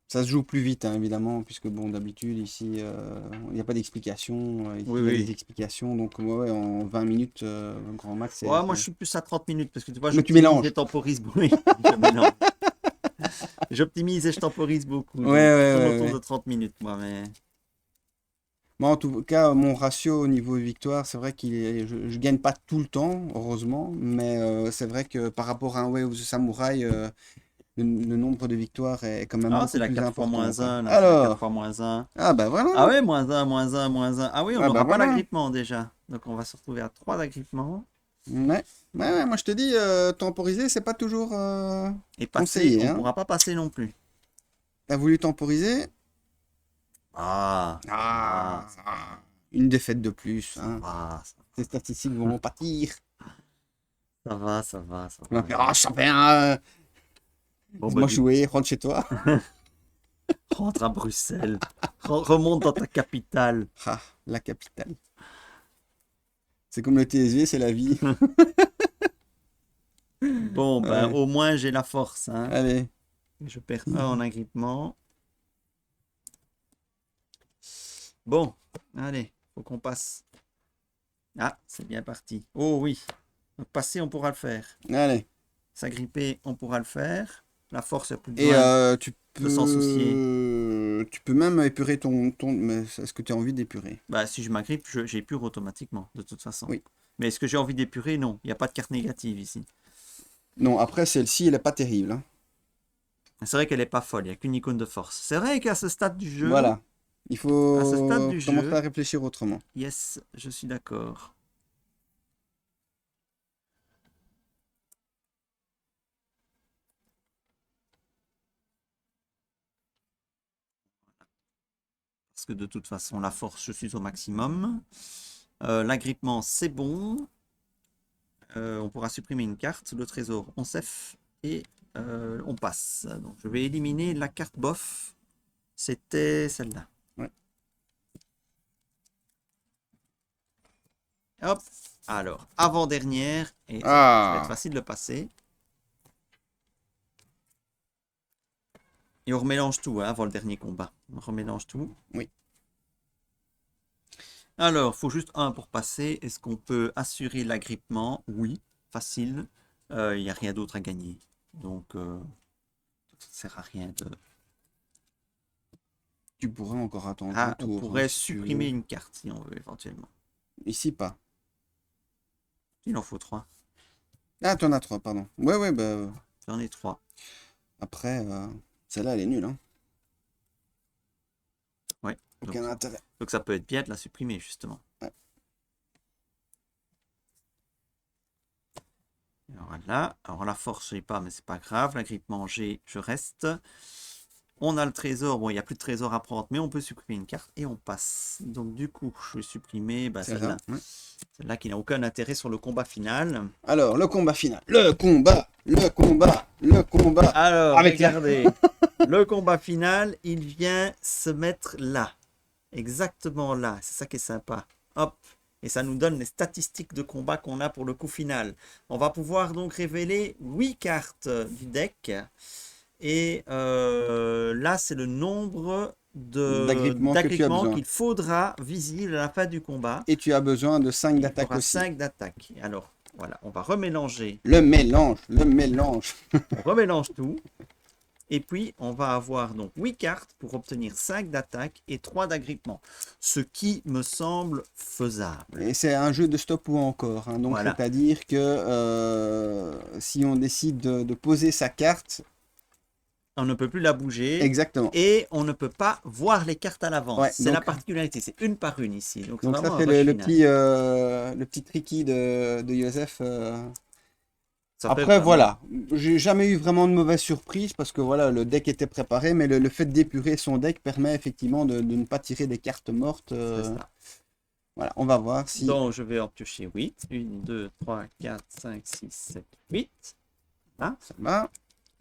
Speaker 2: Ça se joue plus vite, hein, évidemment, puisque bon, d'habitude, ici, il n'y a pas d'explication. Ici,
Speaker 1: Oui,
Speaker 2: il y a
Speaker 1: oui.
Speaker 2: des explications. Donc, ouais, en 20 minutes, grand max,
Speaker 1: Ouais, moi, je suis plus à 30 minutes parce que tu vois,
Speaker 2: Mais tu
Speaker 1: j'optimise
Speaker 2: mélanges.
Speaker 1: et temporise beaucoup. Oui, je mélange. J'optimise et je temporise beaucoup.
Speaker 2: Ouais,
Speaker 1: Donc,
Speaker 2: ouais,
Speaker 1: je tourne
Speaker 2: ouais,
Speaker 1: autour
Speaker 2: ouais.
Speaker 1: de 30 minutes, moi. Mais
Speaker 2: Moi, en tout cas, mon ratio au niveau victoire, c'est vrai je gagne pas tout le temps, heureusement, mais c'est vrai que par rapport à un Way of the Samurai, le nombre de victoires est quand même
Speaker 1: ah, c'est
Speaker 2: beaucoup
Speaker 1: la
Speaker 2: plus
Speaker 1: 4 fois
Speaker 2: important,
Speaker 1: moins
Speaker 2: quoi.
Speaker 1: 1, là. C'est la 4
Speaker 2: Alors,
Speaker 1: fois moins 1.
Speaker 2: ah bah voilà,
Speaker 1: Ah ouais, moins 1, moins 1, moins 1. Ah oui, on
Speaker 2: ah bah
Speaker 1: n'aura pas
Speaker 2: voilà.
Speaker 1: l'agrippement déjà. Donc, on va se retrouver à 3 d'agrippement.
Speaker 2: Ouais. Ouais, moi je te dis, temporiser, c'est pas toujours
Speaker 1: Et passer,
Speaker 2: conseillé,
Speaker 1: on ne
Speaker 2: hein.
Speaker 1: pourra pas passer non plus.
Speaker 2: T'as voulu temporiser?
Speaker 1: Ah,
Speaker 2: Ah, une défaite de plus,
Speaker 1: ça
Speaker 2: hein.
Speaker 1: va,
Speaker 2: Tes statistiques vont pâtir.
Speaker 1: ça va, ça va, ça
Speaker 2: On va
Speaker 1: va.
Speaker 2: faire, ah, champion,
Speaker 1: Bon, bah,
Speaker 2: laisse-moi jouer, rentre chez toi.
Speaker 1: rentre à Bruxelles. Remonte dans ta capitale.
Speaker 2: Ah, la capitale. C'est comme le TSV, c'est la vie.
Speaker 1: Bon, ben,
Speaker 2: Ouais.
Speaker 1: au moins, j'ai la force, hein.
Speaker 2: Allez.
Speaker 1: Je perds 1 en agrippement. Bon, allez, faut qu'on passe. Ah, c'est bien parti. Oh oui. Donc, passer, on pourra le faire.
Speaker 2: Allez.
Speaker 1: S'agripper, on pourra le faire. La force, il n'y a plus
Speaker 2: Et
Speaker 1: besoin
Speaker 2: tu
Speaker 1: de s'en soucier.
Speaker 2: peux même épurer ton... Mais est-ce que tu as envie d'épurer?
Speaker 1: Bah, si je m'agrippe, j'épure automatiquement, de toute façon.
Speaker 2: Oui.
Speaker 1: Mais est-ce que j'ai envie d'épurer? Non, il n'y a pas de carte négative ici.
Speaker 2: Non, après, celle-ci, elle est pas terrible, hein.
Speaker 1: C'est vrai qu'elle n'est pas folle, il n'y a qu'une icône de force. C'est vrai qu'à ce stade du jeu,
Speaker 2: Voilà. Il
Speaker 1: à ce stade
Speaker 2: faut
Speaker 1: du
Speaker 2: commencer
Speaker 1: jeu,
Speaker 2: à réfléchir autrement.
Speaker 1: yes, je suis d'accord. Parce que de toute façon, la force, je suis au maximum. L'agrippement, c'est bon. On pourra supprimer une carte. Le trésor, on s'eff et on passe. Donc, je vais éliminer la carte bof. C'était celle-là.
Speaker 2: Ouais.
Speaker 1: Hop. Alors, avant-dernière. Et ça va être
Speaker 2: Ah!
Speaker 1: facile de passer. Et on remélange tout hein, avant le dernier combat. On remélange tout.
Speaker 2: Oui.
Speaker 1: Alors, il faut juste un pour passer. Est-ce qu'on peut assurer l'agrippement? Oui, facile. Il n'y a rien d'autre à gagner. Donc, ça ne sert à rien de...
Speaker 2: Tu pourrais encore attendre
Speaker 1: Ah,
Speaker 2: un
Speaker 1: on
Speaker 2: tour, hein,
Speaker 1: pourrait
Speaker 2: si tu
Speaker 1: supprimer
Speaker 2: veux.
Speaker 1: une carte si on veut éventuellement.
Speaker 2: Ici, pas.
Speaker 1: Il en faut 3.
Speaker 2: Ah, t'en as trois, pardon. Ouais, ouais, bah...
Speaker 1: J'en ai 3.
Speaker 2: Après, celle-là, elle est nulle, hein.
Speaker 1: Ouais.
Speaker 2: Aucun intérêt.
Speaker 1: Donc ça peut être bien de la supprimer justement.
Speaker 2: Ouais.
Speaker 1: Alors là, alors la force, je n'ai pas, mais c'est pas grave. L'agrippement, j'ai, je reste. On a le trésor. Bon, il n'y a plus de trésor à prendre, mais on peut supprimer une carte et on passe. Donc du coup, je vais supprimer
Speaker 2: C'est
Speaker 1: celle-là.
Speaker 2: ça, ouais.
Speaker 1: Celle-là qui n'a aucun intérêt sur le combat final.
Speaker 2: Alors, le combat final. Le combat, le combat, le combat.
Speaker 1: Alors,
Speaker 2: Avec la-
Speaker 1: regardez. Le combat final, il vient se mettre là. Exactement là. C'est ça qui est sympa. Hop. Et ça nous donne les statistiques de combat qu'on a pour le coup final. On va pouvoir donc révéler 8 cartes du deck. Et là, c'est le nombre
Speaker 2: D'agrippements que tu as
Speaker 1: d'agrippements
Speaker 2: besoin.
Speaker 1: qu'il faudra visible à la fin du combat.
Speaker 2: Et tu as besoin de 5
Speaker 1: Il y
Speaker 2: d'attaque
Speaker 1: aura
Speaker 2: aussi.
Speaker 1: 5 d'attaque. Alors, voilà, on va remélanger.
Speaker 2: Le mélange, le mélange.
Speaker 1: On remélange tout. Et puis, on va avoir donc 8 cartes pour obtenir 5 d'attaque et 3 d'agrippement. Ce qui me semble faisable.
Speaker 2: Et c'est un jeu de stop ou encore, hein. Donc,
Speaker 1: Voilà.
Speaker 2: c'est-à-dire que si on décide de poser sa carte,
Speaker 1: On ne peut plus la bouger.
Speaker 2: exactement.
Speaker 1: Et on ne peut pas voir les cartes à l'avance.
Speaker 2: Ouais,
Speaker 1: c'est
Speaker 2: donc-
Speaker 1: la particularité. C'est une par une ici. Donc, c'est
Speaker 2: Donc ça,
Speaker 1: vraiment
Speaker 2: c'est
Speaker 1: un rush
Speaker 2: le
Speaker 1: final.
Speaker 2: petit tricky de Joseph.
Speaker 1: Ça fait
Speaker 2: Après,
Speaker 1: vraiment-
Speaker 2: voilà, j'ai jamais eu vraiment de mauvaise surprise parce que voilà, le deck était préparé, mais le fait d'épurer son deck permet effectivement de ne pas tirer des cartes mortes.
Speaker 1: C'est ça.
Speaker 2: Voilà, on va voir si
Speaker 1: Donc, je vais en piocher 8. 1, 2, 3, 4, 5, 6, 7, 8. Là.
Speaker 2: ça va.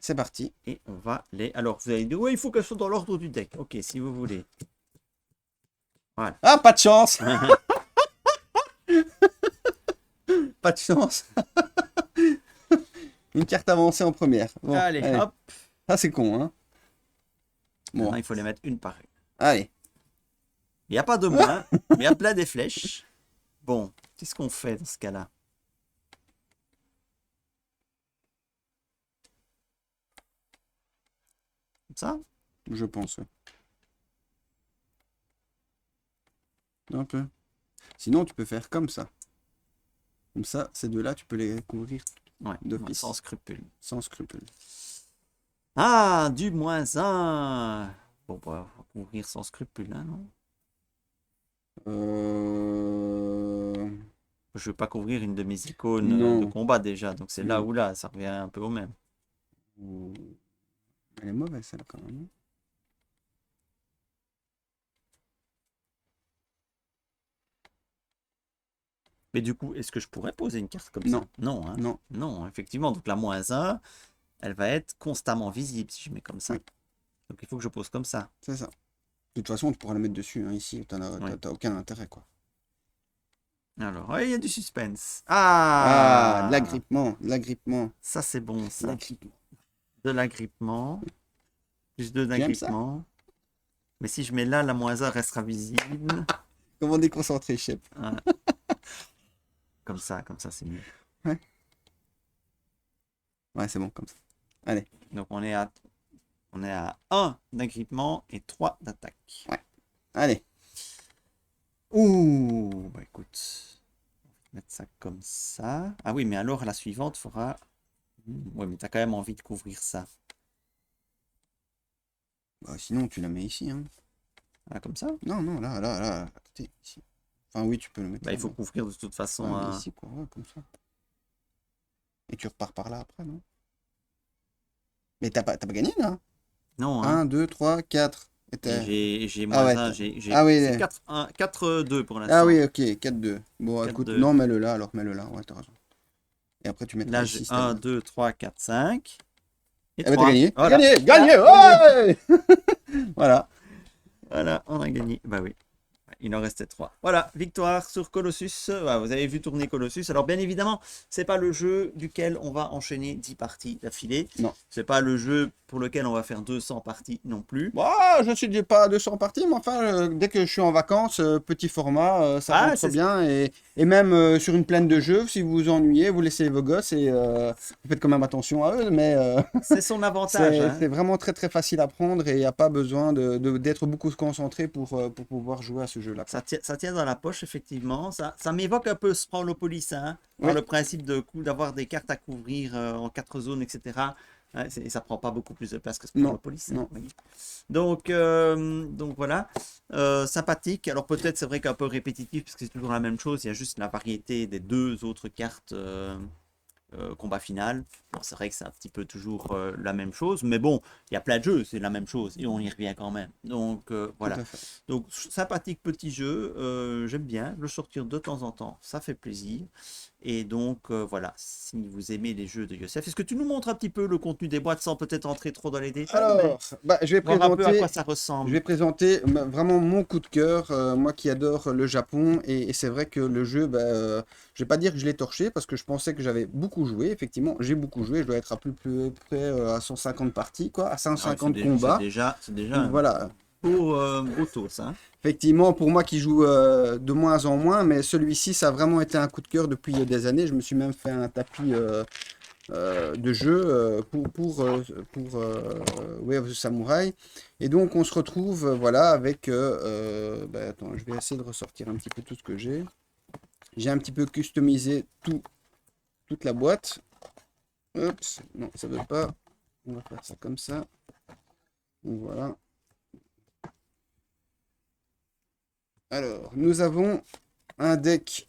Speaker 2: C'est parti.
Speaker 1: Et on va les... Alors, vous allez dire, ouais, il faut qu'elles soient dans l'ordre du deck. Ok, si vous voulez.
Speaker 2: Ah, pas de chance! Pas de chance. Une carte avancée en première. Bon,
Speaker 1: Allez, hop.
Speaker 2: ça c'est con, hein. Bon,
Speaker 1: Maintenant, il faut les mettre une par une.
Speaker 2: allez.
Speaker 1: Il n'y a pas de moins, mais il y a plein des flèches. Bon, qu'est-ce qu'on fait dans ce cas-là? Comme ça?
Speaker 2: Je pense. Ouais. Un peu. Sinon, tu peux faire comme ça. Comme ça, ces deux-là, tu peux les couvrir
Speaker 1: Ouais,
Speaker 2: d'office.
Speaker 1: sans scrupule.
Speaker 2: Sans scrupule.
Speaker 1: Ah, du -1. Bon, bah, on va couvrir sans scrupule, hein, non? Je veux pas couvrir une de mes icônes
Speaker 2: Non.
Speaker 1: de combat déjà, donc c'est là
Speaker 2: Non.
Speaker 1: ou là, ça revient un peu au même.
Speaker 2: Elle est mauvaise, celle quand même.
Speaker 1: Mais du coup, est-ce que je pourrais poser une carte comme
Speaker 2: Non.
Speaker 1: ça? Non, hein?
Speaker 2: Non.
Speaker 1: Non, effectivement. Donc la -1, elle va être constamment visible si je mets comme ça.
Speaker 2: Oui.
Speaker 1: Donc il faut que je pose comme ça.
Speaker 2: C'est ça. De toute façon, tu pourras la mettre dessus. Hein, ici,
Speaker 1: Ouais.
Speaker 2: t'as aucun intérêt, quoi.
Speaker 1: Alors, ouais, il y a du suspense.
Speaker 2: Ah,
Speaker 1: Ah!
Speaker 2: de l'agrippement. De l'agrippement.
Speaker 1: Ça, c'est bon, ça.
Speaker 2: L'agrippement.
Speaker 1: De l'agrippement. Plus 2
Speaker 2: Tu aimes ça?
Speaker 1: d'agrippement. Mais si je mets là, la -1 restera visible.
Speaker 2: Comment déconcentrer, chef?
Speaker 1: Ouais. Comme ça, c'est mieux.
Speaker 2: Ouais, c'est bon, comme ça. Allez.
Speaker 1: Donc on est à 1 d'agrippement et 3 d'attaque.
Speaker 2: Allez.
Speaker 1: Ouh, bah écoute, on va mettre ça comme ça. Ah oui, mais alors la suivante fera... Ouais, mais t'as quand même envie de couvrir ça.
Speaker 2: Bah, sinon, tu la mets ici. Hein.
Speaker 1: Ah, comme ça?
Speaker 2: Non, non, là. À côté, ici. Enfin, oui, tu peux le mettre
Speaker 1: Bah,
Speaker 2: là,
Speaker 1: il faut
Speaker 2: mais-
Speaker 1: couvrir de toute façon.
Speaker 2: Ouais, mais ici, quoi. Ouais, comme ça. Et tu repars par là après, non? Mais t'as pas gagné, là?
Speaker 1: Non, hein.
Speaker 2: 1, 2, 3, 4. Et t'as-
Speaker 1: J'ai
Speaker 2: Ah ouais,
Speaker 1: -1,
Speaker 2: t'as-
Speaker 1: j'ai...
Speaker 2: Ah oui,
Speaker 1: c'est
Speaker 2: les-
Speaker 1: 4-2 pour l'instant.
Speaker 2: Ah oui, ok, 4-2. Bon, écoute,
Speaker 1: 4-2.
Speaker 2: non, mets-le là, alors mets-le là. Ouais, t'as raison. Et après, tu mettras
Speaker 1: Là,
Speaker 2: ici.
Speaker 1: j'ai
Speaker 2: si t'as
Speaker 1: 1,
Speaker 2: besoin.
Speaker 1: 2, 3, 4, 5. Et
Speaker 2: Eh ben, t'as
Speaker 1: 3.
Speaker 2: gagné. T'as
Speaker 1: Voilà.
Speaker 2: gagné. Gagné.
Speaker 1: Ah,
Speaker 2: Ouais. Voilà.
Speaker 1: Voilà, on a gagné. Bah oui. Il en restait 3. Voilà, victoire sur Colossus. Voilà, vous avez vu tourner Colossus. Alors bien évidemment, c'est pas le jeu duquel on va enchaîner 10 parties d'affilée.
Speaker 2: Non.
Speaker 1: C'est pas le jeu pour lequel on va faire 200 parties non plus.
Speaker 2: Bon, je suis pas à 200 parties, mais enfin, dès que je suis en vacances, petit format, ça
Speaker 1: Ah,
Speaker 2: rentre
Speaker 1: c'est-
Speaker 2: bien. Et même sur une plaine de jeu, si vous vous ennuyez, vous laissez vos gosses et vous faites quand même attention à eux. Mais
Speaker 1: C'est son avantage. Hein.
Speaker 2: c'est vraiment très très facile à prendre et il n'y a pas besoin d'être beaucoup concentré pour pouvoir jouer à ce jeu-là.
Speaker 1: Ça tient dans la poche, effectivement. Ça m'évoque un peu Sprawlopolis, hein, par
Speaker 2: Oui.
Speaker 1: le principe d'avoir des cartes à couvrir en 4 zones, etc. Ouais, ça prend pas beaucoup plus de place que Sprawlopolis.
Speaker 2: Non.
Speaker 1: Oui. Donc voilà, sympathique. Alors peut-être c'est vrai qu'un peu répétitif parce que c'est toujours la même chose. Il y a juste la variété des 2 autres cartes combat final. Bon, c'est vrai que c'est un petit peu toujours la même chose, mais bon, il y a plein de jeux, c'est la même chose et on y revient quand même. Donc voilà.
Speaker 2: Tout à fait.
Speaker 1: Donc sympathique petit jeu, j'aime bien le sortir de temps en temps, ça fait plaisir. Et donc voilà, si vous aimez les jeux de Youssef, est-ce que tu nous montres un petit peu le contenu des boîtes sans peut-être entrer trop dans les détails, mais
Speaker 2: Alors, je vais
Speaker 1: voir un peu à
Speaker 2: présenter.
Speaker 1: quoi ça
Speaker 2: Je
Speaker 1: ressemble.
Speaker 2: vais présenter vraiment mon coup de cœur, moi qui adore le Japon, et c'est vrai que le jeu, je vais pas dire que je l'ai torché, parce que je pensais que j'avais beaucoup joué, effectivement, j'ai beaucoup joué, je dois être à plus près à 150 parties, quoi, à
Speaker 1: Ah ouais,
Speaker 2: 150 combats.
Speaker 1: c'est déjà
Speaker 2: Donc
Speaker 1: un
Speaker 2: voilà,
Speaker 1: beau taux, ça. Hein.
Speaker 2: effectivement, pour moi qui joue de moins en moins, mais celui-ci, ça a vraiment été un coup de cœur depuis des années, je me suis même fait un tapis de jeu pour Way of the Samurai. Et donc on se retrouve voilà avec attends, je vais essayer de ressortir un petit peu tout ce que j'ai. J'ai un petit peu customisé toute la boîte. Oups, non, ça veut pas. On va faire ça comme ça. Donc voilà. Alors, nous avons un deck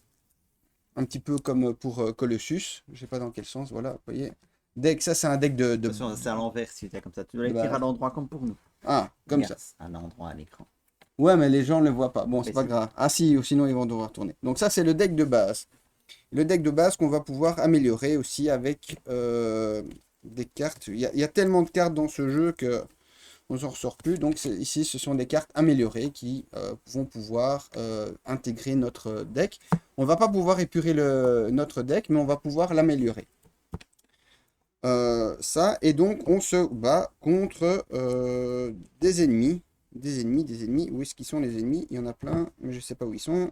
Speaker 2: un petit peu comme pour Colossus. Je sais pas dans quel sens, voilà, vous voyez. Deck, ça c'est un deck
Speaker 1: Attention, c'est à l'envers si tu es comme ça. Tu dois
Speaker 2: de
Speaker 1: l'écrire à
Speaker 2: base.
Speaker 1: l'endroit comme pour nous.
Speaker 2: Ah, comme
Speaker 1: Regarde,
Speaker 2: ça.
Speaker 1: à l'endroit à l'écran.
Speaker 2: Ouais, mais les gens ne le voient pas. Bon, c'est
Speaker 1: Mais
Speaker 2: pas
Speaker 1: si.
Speaker 2: grave. Ah si, ou sinon ils vont devoir tourner. Donc ça, c'est le deck de base. Le deck de base qu'on va pouvoir améliorer aussi avec des cartes. Il y a tellement de cartes dans ce jeu que on s'en ressort plus. Donc ici, ce sont des cartes améliorées qui vont pouvoir intégrer notre deck. On va pas pouvoir épurer notre deck, mais on va pouvoir l'améliorer. Ça, et donc on se bat contre des ennemis. Des ennemis, des ennemis. Où est-ce qu'ils sont les ennemis? Il y en a plein, mais je sais pas où ils sont.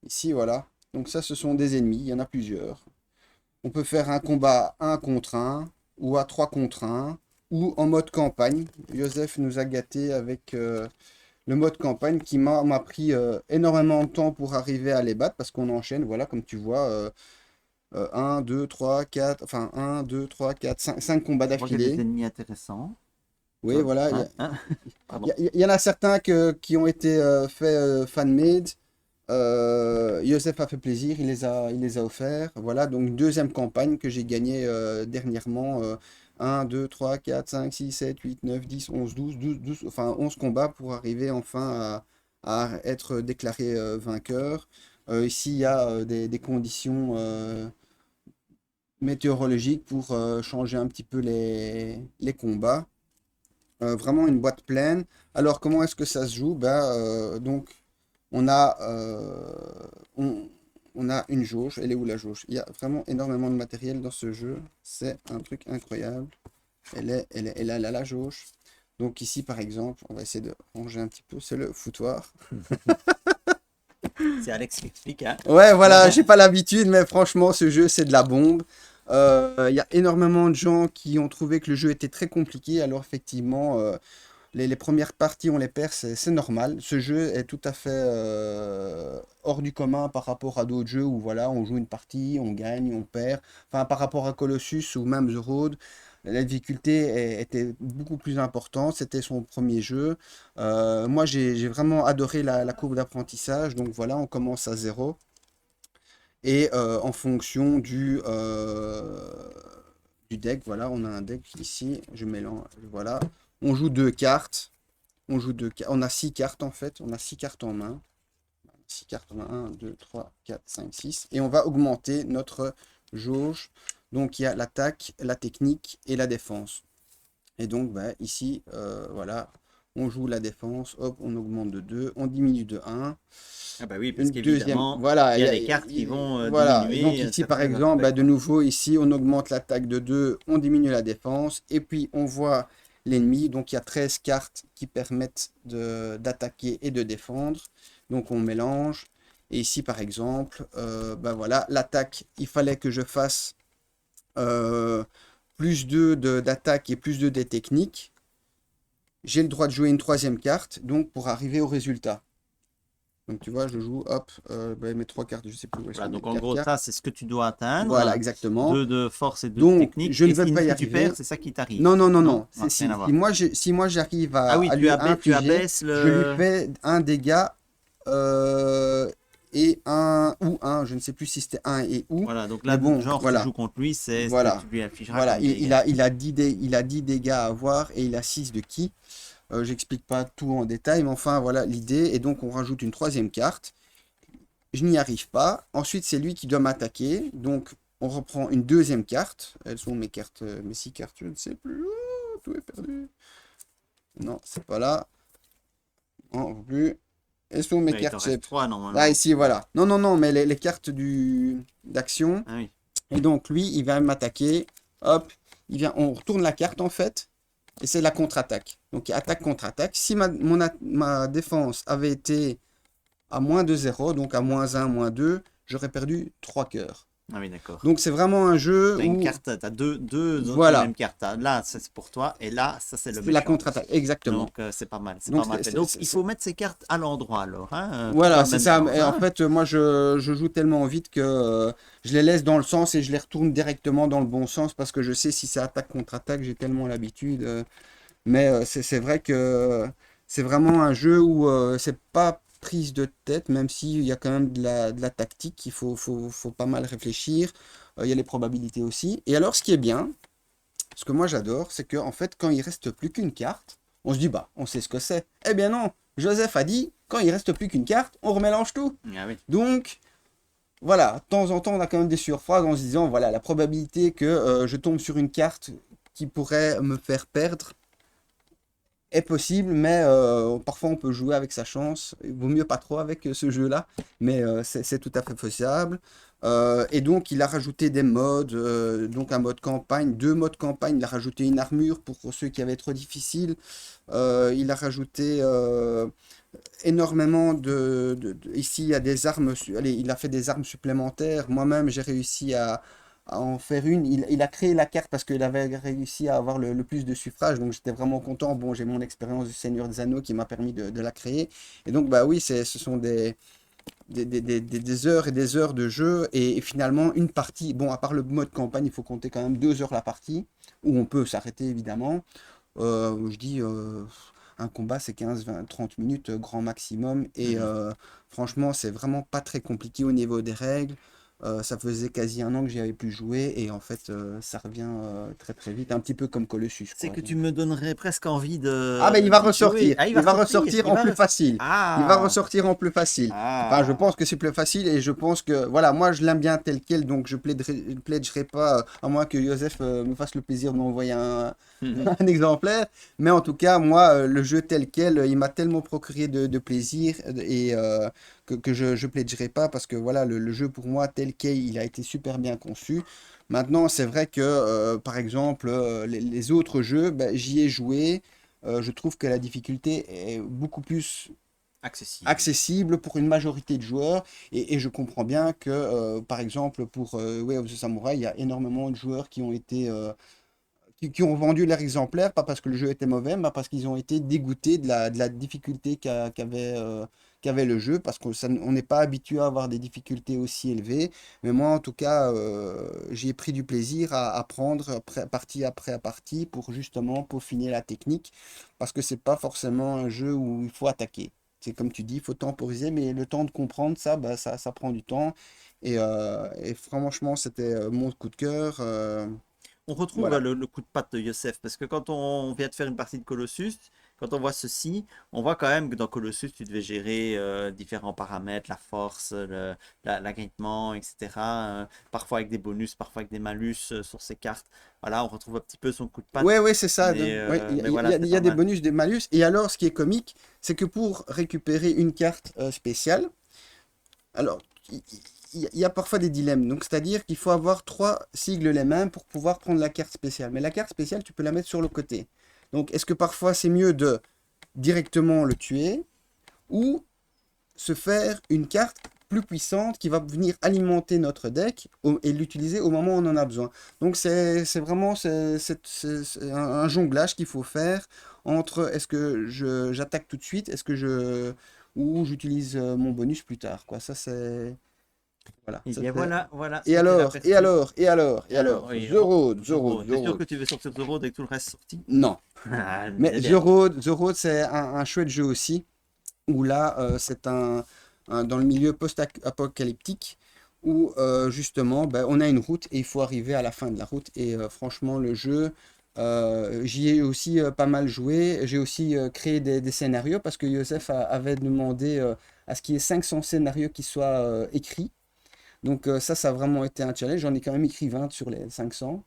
Speaker 2: Ici, voilà. Donc ça, ce sont des ennemis. Il y en a plusieurs. On peut faire un combat 1 contre 1 ou à 3 contre 1 ou en mode campagne. Joseph nous a gâtés avec le mode campagne qui m'a pris énormément de temps pour arriver à les battre parce qu'on enchaîne, voilà, comme tu vois, 1, 2, 3, 4, enfin 1, 2, 3, 4, 5 combats
Speaker 1: Je vois qu'il y a des
Speaker 2: d'affilée.
Speaker 1: ennemis intéressants.
Speaker 2: Oui, voilà,
Speaker 1: Hein, hein. Pardon.
Speaker 2: il y en a certains qui ont été faits fan-made. Youssef a fait plaisir, il les a offerts. Voilà, donc deuxième campagne que j'ai gagnée dernièrement. 1, 2, 3, 4, 5, 6, 7, 8, 9, 10, 11, 12, 12, 12, enfin 11 combats pour arriver enfin à être déclaré vainqueur. Ici, il y a des conditions météorologiques pour changer un petit peu les combats. Vraiment une boîte pleine. Alors, comment est-ce que ça se joue? Donc, on a, on a une jauge. Elle est où la jauge? Il y a vraiment énormément de matériel dans ce jeu. C'est un truc incroyable. Elle a la jauge. Donc ici, par exemple, on va essayer de ranger un petit peu. C'est le foutoir.
Speaker 1: C'est Alex qui explique, hein.
Speaker 2: Ouais, voilà, j'ai pas l'habitude, mais franchement, ce jeu, c'est de la bombe. Il y a énormément de gens qui ont trouvé que le jeu était très compliqué. Alors, effectivement, les premières parties, on les perd, c'est normal. Ce jeu est tout à fait hors du commun par rapport à d'autres jeux où voilà, on joue une partie, on gagne, on perd. Enfin, par rapport à Colossus ou même The Road, la difficulté était beaucoup plus importante. C'était son premier jeu. Moi, j'ai vraiment adoré la courbe d'apprentissage. Donc voilà, on commence à zéro. Et en fonction du deck, voilà, on a un deck ici. Je mélange, voilà. On joue deux cartes. On a six cartes en fait. On a six cartes en main. Six cartes en main. 1, 2, 3, 4, 5, 6. Et on va augmenter notre jauge. Donc il y a l'attaque, la technique et la défense. Et donc ici, voilà, on joue la défense. Hop, on augmente de 2. On diminue de 1.
Speaker 1: Ah bah oui, parce
Speaker 2: Une deuxième,
Speaker 1: qu'évidemment,
Speaker 2: voilà,
Speaker 1: il y a des cartes qui vont
Speaker 2: voilà. Et donc
Speaker 1: diminuer
Speaker 2: ici, par
Speaker 1: certains
Speaker 2: exemple,
Speaker 1: aspects,
Speaker 2: de
Speaker 1: quoi.
Speaker 2: nouveau, ici, on augmente l'attaque de 2, on diminue la défense, et puis on voit l'ennemi. Donc il y a 13 cartes qui permettent d'attaquer et de défendre. Donc on mélange. Et ici, par exemple, voilà, l'attaque, il fallait que je fasse euh, plus 2 d'attaque et plus 2 des techniques. J'ai le droit de jouer une troisième carte, donc pour arriver au résultat. Donc tu vois, je joue, hop, mes trois cartes, je sais plus où est-ce
Speaker 1: Voilà,
Speaker 2: qu'on met
Speaker 1: donc
Speaker 2: les
Speaker 1: en
Speaker 2: quatre
Speaker 1: gros,
Speaker 2: cartes.
Speaker 1: ça, c'est ce que tu dois
Speaker 2: Voilà,
Speaker 1: atteindre.
Speaker 2: exactement.
Speaker 1: Deux de force et deux de
Speaker 2: Donc,
Speaker 1: technique.
Speaker 2: je ne
Speaker 1: Et
Speaker 2: vais
Speaker 1: si,
Speaker 2: pas y
Speaker 1: si tu
Speaker 2: arriver.
Speaker 1: perds, c'est ça qui t'arrive.
Speaker 2: Non, non, non,
Speaker 1: Non?
Speaker 2: non.
Speaker 1: Non, rien à voir.
Speaker 2: Si moi j'arrive
Speaker 1: Ah oui,
Speaker 2: lui
Speaker 1: tu
Speaker 2: infliger,
Speaker 1: abaisses
Speaker 2: je lui
Speaker 1: le...
Speaker 2: fais un dégât et un, je ne sais plus si c'était un et ou.
Speaker 1: Voilà, donc
Speaker 2: Mais
Speaker 1: là,
Speaker 2: bon,
Speaker 1: genre, tu
Speaker 2: voilà.
Speaker 1: joues contre lui, c'est ce que
Speaker 2: Voilà.
Speaker 1: tu lui afficheras
Speaker 2: Voilà.
Speaker 1: comme dégâts.
Speaker 2: Il a 10 dégâts à avoir et il a 6 de ki. J'explique pas tout en détail, mais enfin, voilà l'idée. Et donc, on rajoute une troisième carte. Je n'y arrive pas. Ensuite, c'est lui qui doit m'attaquer. Donc, on reprend une deuxième carte. Elles sont mes cartes, mes 6 cartes, je ne sais plus. Oh, tout est perdu. Non, c'est pas là. Non, non plus. Elles sont mes
Speaker 1: Ouais, il t'en
Speaker 2: cartes
Speaker 1: reste
Speaker 2: chef.
Speaker 1: trois
Speaker 2: Ah,
Speaker 1: normalement.
Speaker 2: ici, voilà. Non, non, non, mais les cartes d'action.
Speaker 1: Ah oui.
Speaker 2: Et donc, lui, il va m'attaquer. Hop. On retourne la carte, en fait. Et c'est la contre-attaque. Donc, attaque contre-attaque. Si ma défense avait été à moins de 0, donc à moins 1, moins 2, j'aurais perdu 3 cœurs.
Speaker 1: Ah oui, d'accord.
Speaker 2: Donc c'est vraiment un jeu
Speaker 1: T'as une
Speaker 2: où,
Speaker 1: carte, t'as deux autres
Speaker 2: voilà,
Speaker 1: mêmes cartes. Là, ça, c'est pour toi, et là, ça c'est le
Speaker 2: c'est la
Speaker 1: méchant.
Speaker 2: contre-attaque, exactement.
Speaker 1: Donc c'est pas mal, c'est
Speaker 2: Donc
Speaker 1: pas mal fait. Donc il faut mettre ces cartes à l'endroit alors, hein, pas
Speaker 2: voilà,
Speaker 1: dans le
Speaker 2: c'est
Speaker 1: même
Speaker 2: ça.
Speaker 1: sens,
Speaker 2: Et en
Speaker 1: hein.
Speaker 2: fait, moi, je joue tellement vite que je les laisse dans le sens et je les retourne directement dans le bon sens parce que je sais si c'est attaque contre attaque, j'ai tellement l'habitude. Mais c'est vrai que c'est vraiment un jeu où c'est pas prise de tête, même s'il y a quand même de la tactique, faut pas mal réfléchir. Il y a les probabilités aussi. Et alors, ce qui est bien, ce que moi j'adore, c'est qu'en fait, quand il reste plus qu'une carte, on se dit, bah, on sait ce que c'est. Eh bien non, Joseph a dit, quand il reste plus qu'une carte, on remélange tout.
Speaker 1: Ah oui.
Speaker 2: Donc, voilà, de temps en temps, on a quand même des surphrases en se disant, voilà, la probabilité que je tombe sur une carte qui pourrait me faire perdre est possible, mais parfois on peut jouer avec sa chance. Il vaut mieux pas trop avec ce jeu-là, mais c'est tout à fait faisable. Et donc il a rajouté des modes, donc un mode campagne, deux modes campagne. Il a rajouté une armure pour ceux qui avaient trop difficile. Il a rajouté énormément ici il y a des armes. Allez, il a fait des armes supplémentaires. Moi-même j'ai réussi à en faire une. Il a créé la carte parce qu'il avait réussi à avoir le plus de suffrages, donc j'étais vraiment content. Bon, j'ai mon expérience du Seigneur des Anneaux qui m'a permis de la créer. Et donc, bah oui, ce sont des heures et des heures de jeu. Et finalement, une partie, bon, à part le mode campagne, il faut compter quand même 2 heures la partie, où on peut s'arrêter évidemment. Je dis, un combat, c'est 15, 20, 30 minutes grand maximum. Et
Speaker 1: Mhm.
Speaker 2: franchement, c'est vraiment pas très compliqué au niveau des règles. Ça faisait quasi un an que j'y avais plus joué et en fait ça revient très très vite, un petit peu comme Colossus
Speaker 1: C'est
Speaker 2: quoi.
Speaker 1: que tu me donnerais presque envie
Speaker 2: Ah ben il va
Speaker 1: d'y jouer.
Speaker 2: ressortir,
Speaker 1: Ah, il va
Speaker 2: il va
Speaker 1: ressortir.
Speaker 2: ressortir en plus facile. Il va
Speaker 1: Ah!
Speaker 2: ressortir en plus facile. Enfin, je
Speaker 1: Ah!
Speaker 2: pense que c'est plus facile et je pense que voilà, moi je l'aime bien tel quel, donc je plaiderai pas, à moins que Joseph me fasse le plaisir de m'envoyer
Speaker 1: Mhm.
Speaker 2: un exemplaire. Mais en tout cas, moi, le jeu tel quel, il m'a tellement procuré de plaisir et que je plaiderai pas parce que voilà, le jeu pour moi tel quel, il a été super bien conçu. Maintenant, c'est vrai que, par exemple, les autres jeux, ben, j'y ai joué. Je trouve que la difficulté est beaucoup plus
Speaker 1: Accessible.
Speaker 2: accessible pour une majorité de joueurs. Et je comprends bien que, par exemple, pour Way of the Samurai, il y a énormément de joueurs qui ont été, qui ont vendu leur exemplaire, pas parce que le jeu était mauvais, mais parce qu'ils ont été dégoûtés de la difficulté qu'avait le jeu, parce on n'est pas habitué à avoir des difficultés aussi élevées. Mais moi, en tout cas, j'ai pris du plaisir à apprendre partie après partie pour justement peaufiner la technique, parce que c'est pas forcément un jeu où il faut attaquer. C'est comme tu dis, il faut temporiser, mais le temps de comprendre ça, bah, ça prend du temps. Et franchement, c'était mon coup de cœur.
Speaker 1: On retrouve
Speaker 2: Voilà.
Speaker 1: le coup de patte de Youssef, parce que quand on vient de faire une partie de Colossus, quand on voit ceci, on voit quand même que dans Colossus, tu devais gérer différents paramètres, la force, l'agrippement, etc. Parfois avec des bonus, parfois avec des malus sur ces cartes. Voilà, on retrouve un petit peu son coup de patte.
Speaker 2: Ouais, ouais, c'est ça. Ouais,
Speaker 1: Mais voilà,
Speaker 2: il
Speaker 1: c'est
Speaker 2: y
Speaker 1: pas
Speaker 2: a des
Speaker 1: mal.
Speaker 2: bonus, des malus. Et alors, ce qui est comique, c'est que pour récupérer une carte spéciale, alors, il il y a parfois des dilemmes. Donc, c'est-à-dire qu'il faut avoir trois sigles les mêmes pour pouvoir prendre la carte spéciale. Mais la carte spéciale, tu peux la mettre sur le côté. Donc, est-ce que parfois c'est mieux de directement le tuer ou se faire une carte plus puissante qui va venir alimenter notre deck et l'utiliser au moment où on en a besoin. Donc c'est vraiment c'est un jonglage qu'il faut faire entre est-ce que j'attaque tout de suite, est-ce que je ou j'utilise mon bonus plus tard quoi. Ça c'est voilà,
Speaker 1: Eh
Speaker 2: ça
Speaker 1: bien
Speaker 2: c'est
Speaker 1: voilà, voilà,
Speaker 2: et
Speaker 1: c'était
Speaker 2: alors, et
Speaker 1: l'aperçu.
Speaker 2: alors, et alors, et
Speaker 1: Alors,
Speaker 2: alors,
Speaker 1: oui,
Speaker 2: The Road, The
Speaker 1: The
Speaker 2: Road,
Speaker 1: Road.
Speaker 2: The
Speaker 1: T'es sûr
Speaker 2: Road.
Speaker 1: que tu veux sortir The Road avec tout le reste sorti?
Speaker 2: Non.
Speaker 1: Ah,
Speaker 2: Mais
Speaker 1: c'est bien.
Speaker 2: The Road c'est un chouette jeu aussi où là, c'est dans le milieu post-apocalyptique, où justement, ben, on a une route et il faut arriver à la fin de la route. Et franchement, le jeu, j'y ai aussi pas mal joué. J'ai aussi créé des scénarios parce que Youssef avait demandé à ce qu'il y ait 500 scénarios qui soient écrits. Donc ça a vraiment été un challenge. J'en ai quand même écrit 20 sur les 500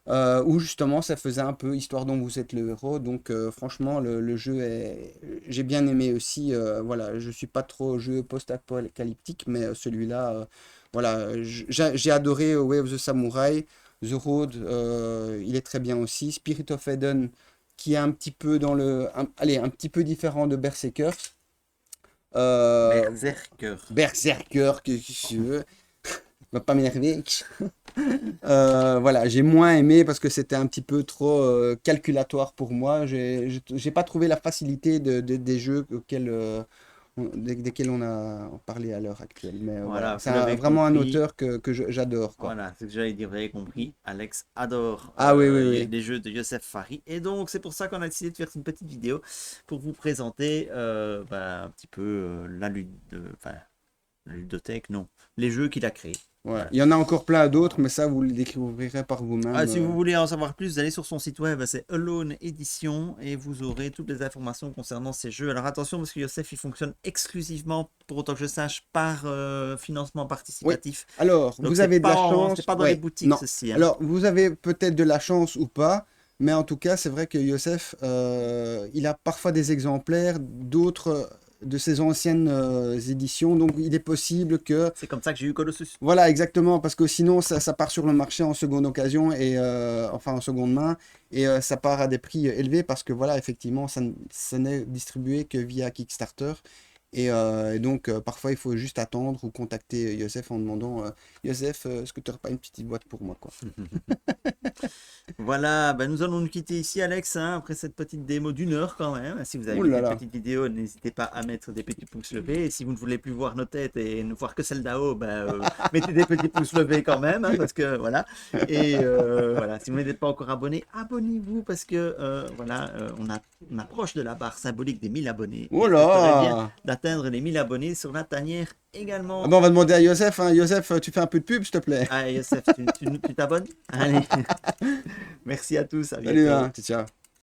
Speaker 2: où justement ça faisait un peu histoire dont vous êtes le héros. Donc franchement, le jeu est... J'ai bien aimé aussi. Voilà, je suis pas trop jeu post-apocalyptique, mais celui-là, voilà, j'ai adoré Way of the Samurai. The Road, il est très bien aussi. Spirit of Eden, qui est un petit peu dans allez, un petit peu différent de Berserker. Euh,
Speaker 1: Berserker.
Speaker 2: Berserker, que tu veux. Va pas m'énerver. Voilà, j'ai moins aimé parce que c'était un petit peu trop calculatoire pour moi. J'ai pas trouvé la facilité des jeux desquels on a parlé à l'heure actuelle. Mais voilà,
Speaker 1: Voilà,
Speaker 2: c'est
Speaker 1: vous l'avez
Speaker 2: vraiment un
Speaker 1: compris.
Speaker 2: auteur que j'adore, quoi.
Speaker 1: Voilà, c'est ce que j'allais dire, vous avez compris. Alex adore
Speaker 2: Ah oui, oui, oui.
Speaker 1: les jeux de Youssef Fari. Et donc, c'est pour ça qu'on a décidé de faire une petite vidéo pour vous présenter un petit peu la ludothèque, non, les jeux qu'il a créés.
Speaker 2: Ouais.
Speaker 1: Voilà.
Speaker 2: Il y en a encore plein d'autres, mais ça, vous le découvrirez par vous-même.
Speaker 1: Si vous voulez en savoir plus, vous allez sur son site web, c'est Alone Edition, et vous aurez toutes les informations concernant ces jeux. Alors attention, parce que Youssef, il fonctionne exclusivement, pour autant que je sache, par financement
Speaker 2: Oui.
Speaker 1: participatif.
Speaker 2: Alors,
Speaker 1: Donc
Speaker 2: vous avez de la
Speaker 1: c'est
Speaker 2: chance.
Speaker 1: pas dans les
Speaker 2: Ouais.
Speaker 1: boutiques,
Speaker 2: Non.
Speaker 1: ceci, hein.
Speaker 2: Alors, vous avez peut-être de la chance ou pas, mais en tout cas, c'est vrai que Youssef, il a parfois des exemplaires d'autres de ses anciennes éditions. Donc, il est possible que
Speaker 1: C'est comme ça que j'ai eu Colossus.
Speaker 2: voilà, exactement, parce que sinon, ça part sur le marché en seconde occasion, et enfin en seconde main, et ça part à des prix élevés, parce que voilà, effectivement, ça n'est distribué que via Kickstarter. Et donc, parfois, il faut juste attendre ou contacter Youssef en demandant Youssef, est-ce que tu n'aurais pas une petite boîte pour moi, quoi.
Speaker 1: Voilà, nous allons nous quitter ici, Alex, hein, après cette petite démo d'1 heure quand même. Si vous avez
Speaker 2: Oh
Speaker 1: aimé
Speaker 2: là
Speaker 1: cette
Speaker 2: là.
Speaker 1: petite vidéo, n'hésitez pas à mettre des petits pouces levés. Et si vous ne voulez plus voir nos têtes et ne voir que celle d'Ao, mettez des petits pouces levés quand même, hein, parce que voilà. Et voilà, si vous n'êtes pas encore abonné, abonnez-vous parce que on approche de la barre symbolique des 1000 abonnés.
Speaker 2: Oh
Speaker 1: Et ce serait bien
Speaker 2: là!
Speaker 1: d'atteindre les 1000 abonnés sur la tanière
Speaker 2: Ah
Speaker 1: également.
Speaker 2: ben, on va demander à Youssef, hein. Youssef, tu fais un peu de pub, s'il te plaît.
Speaker 1: Ah, Youssef, tu t'abonnes? Allez, merci à tous, à
Speaker 2: Salut,
Speaker 1: bientôt.
Speaker 2: hein. Ciao, ciao.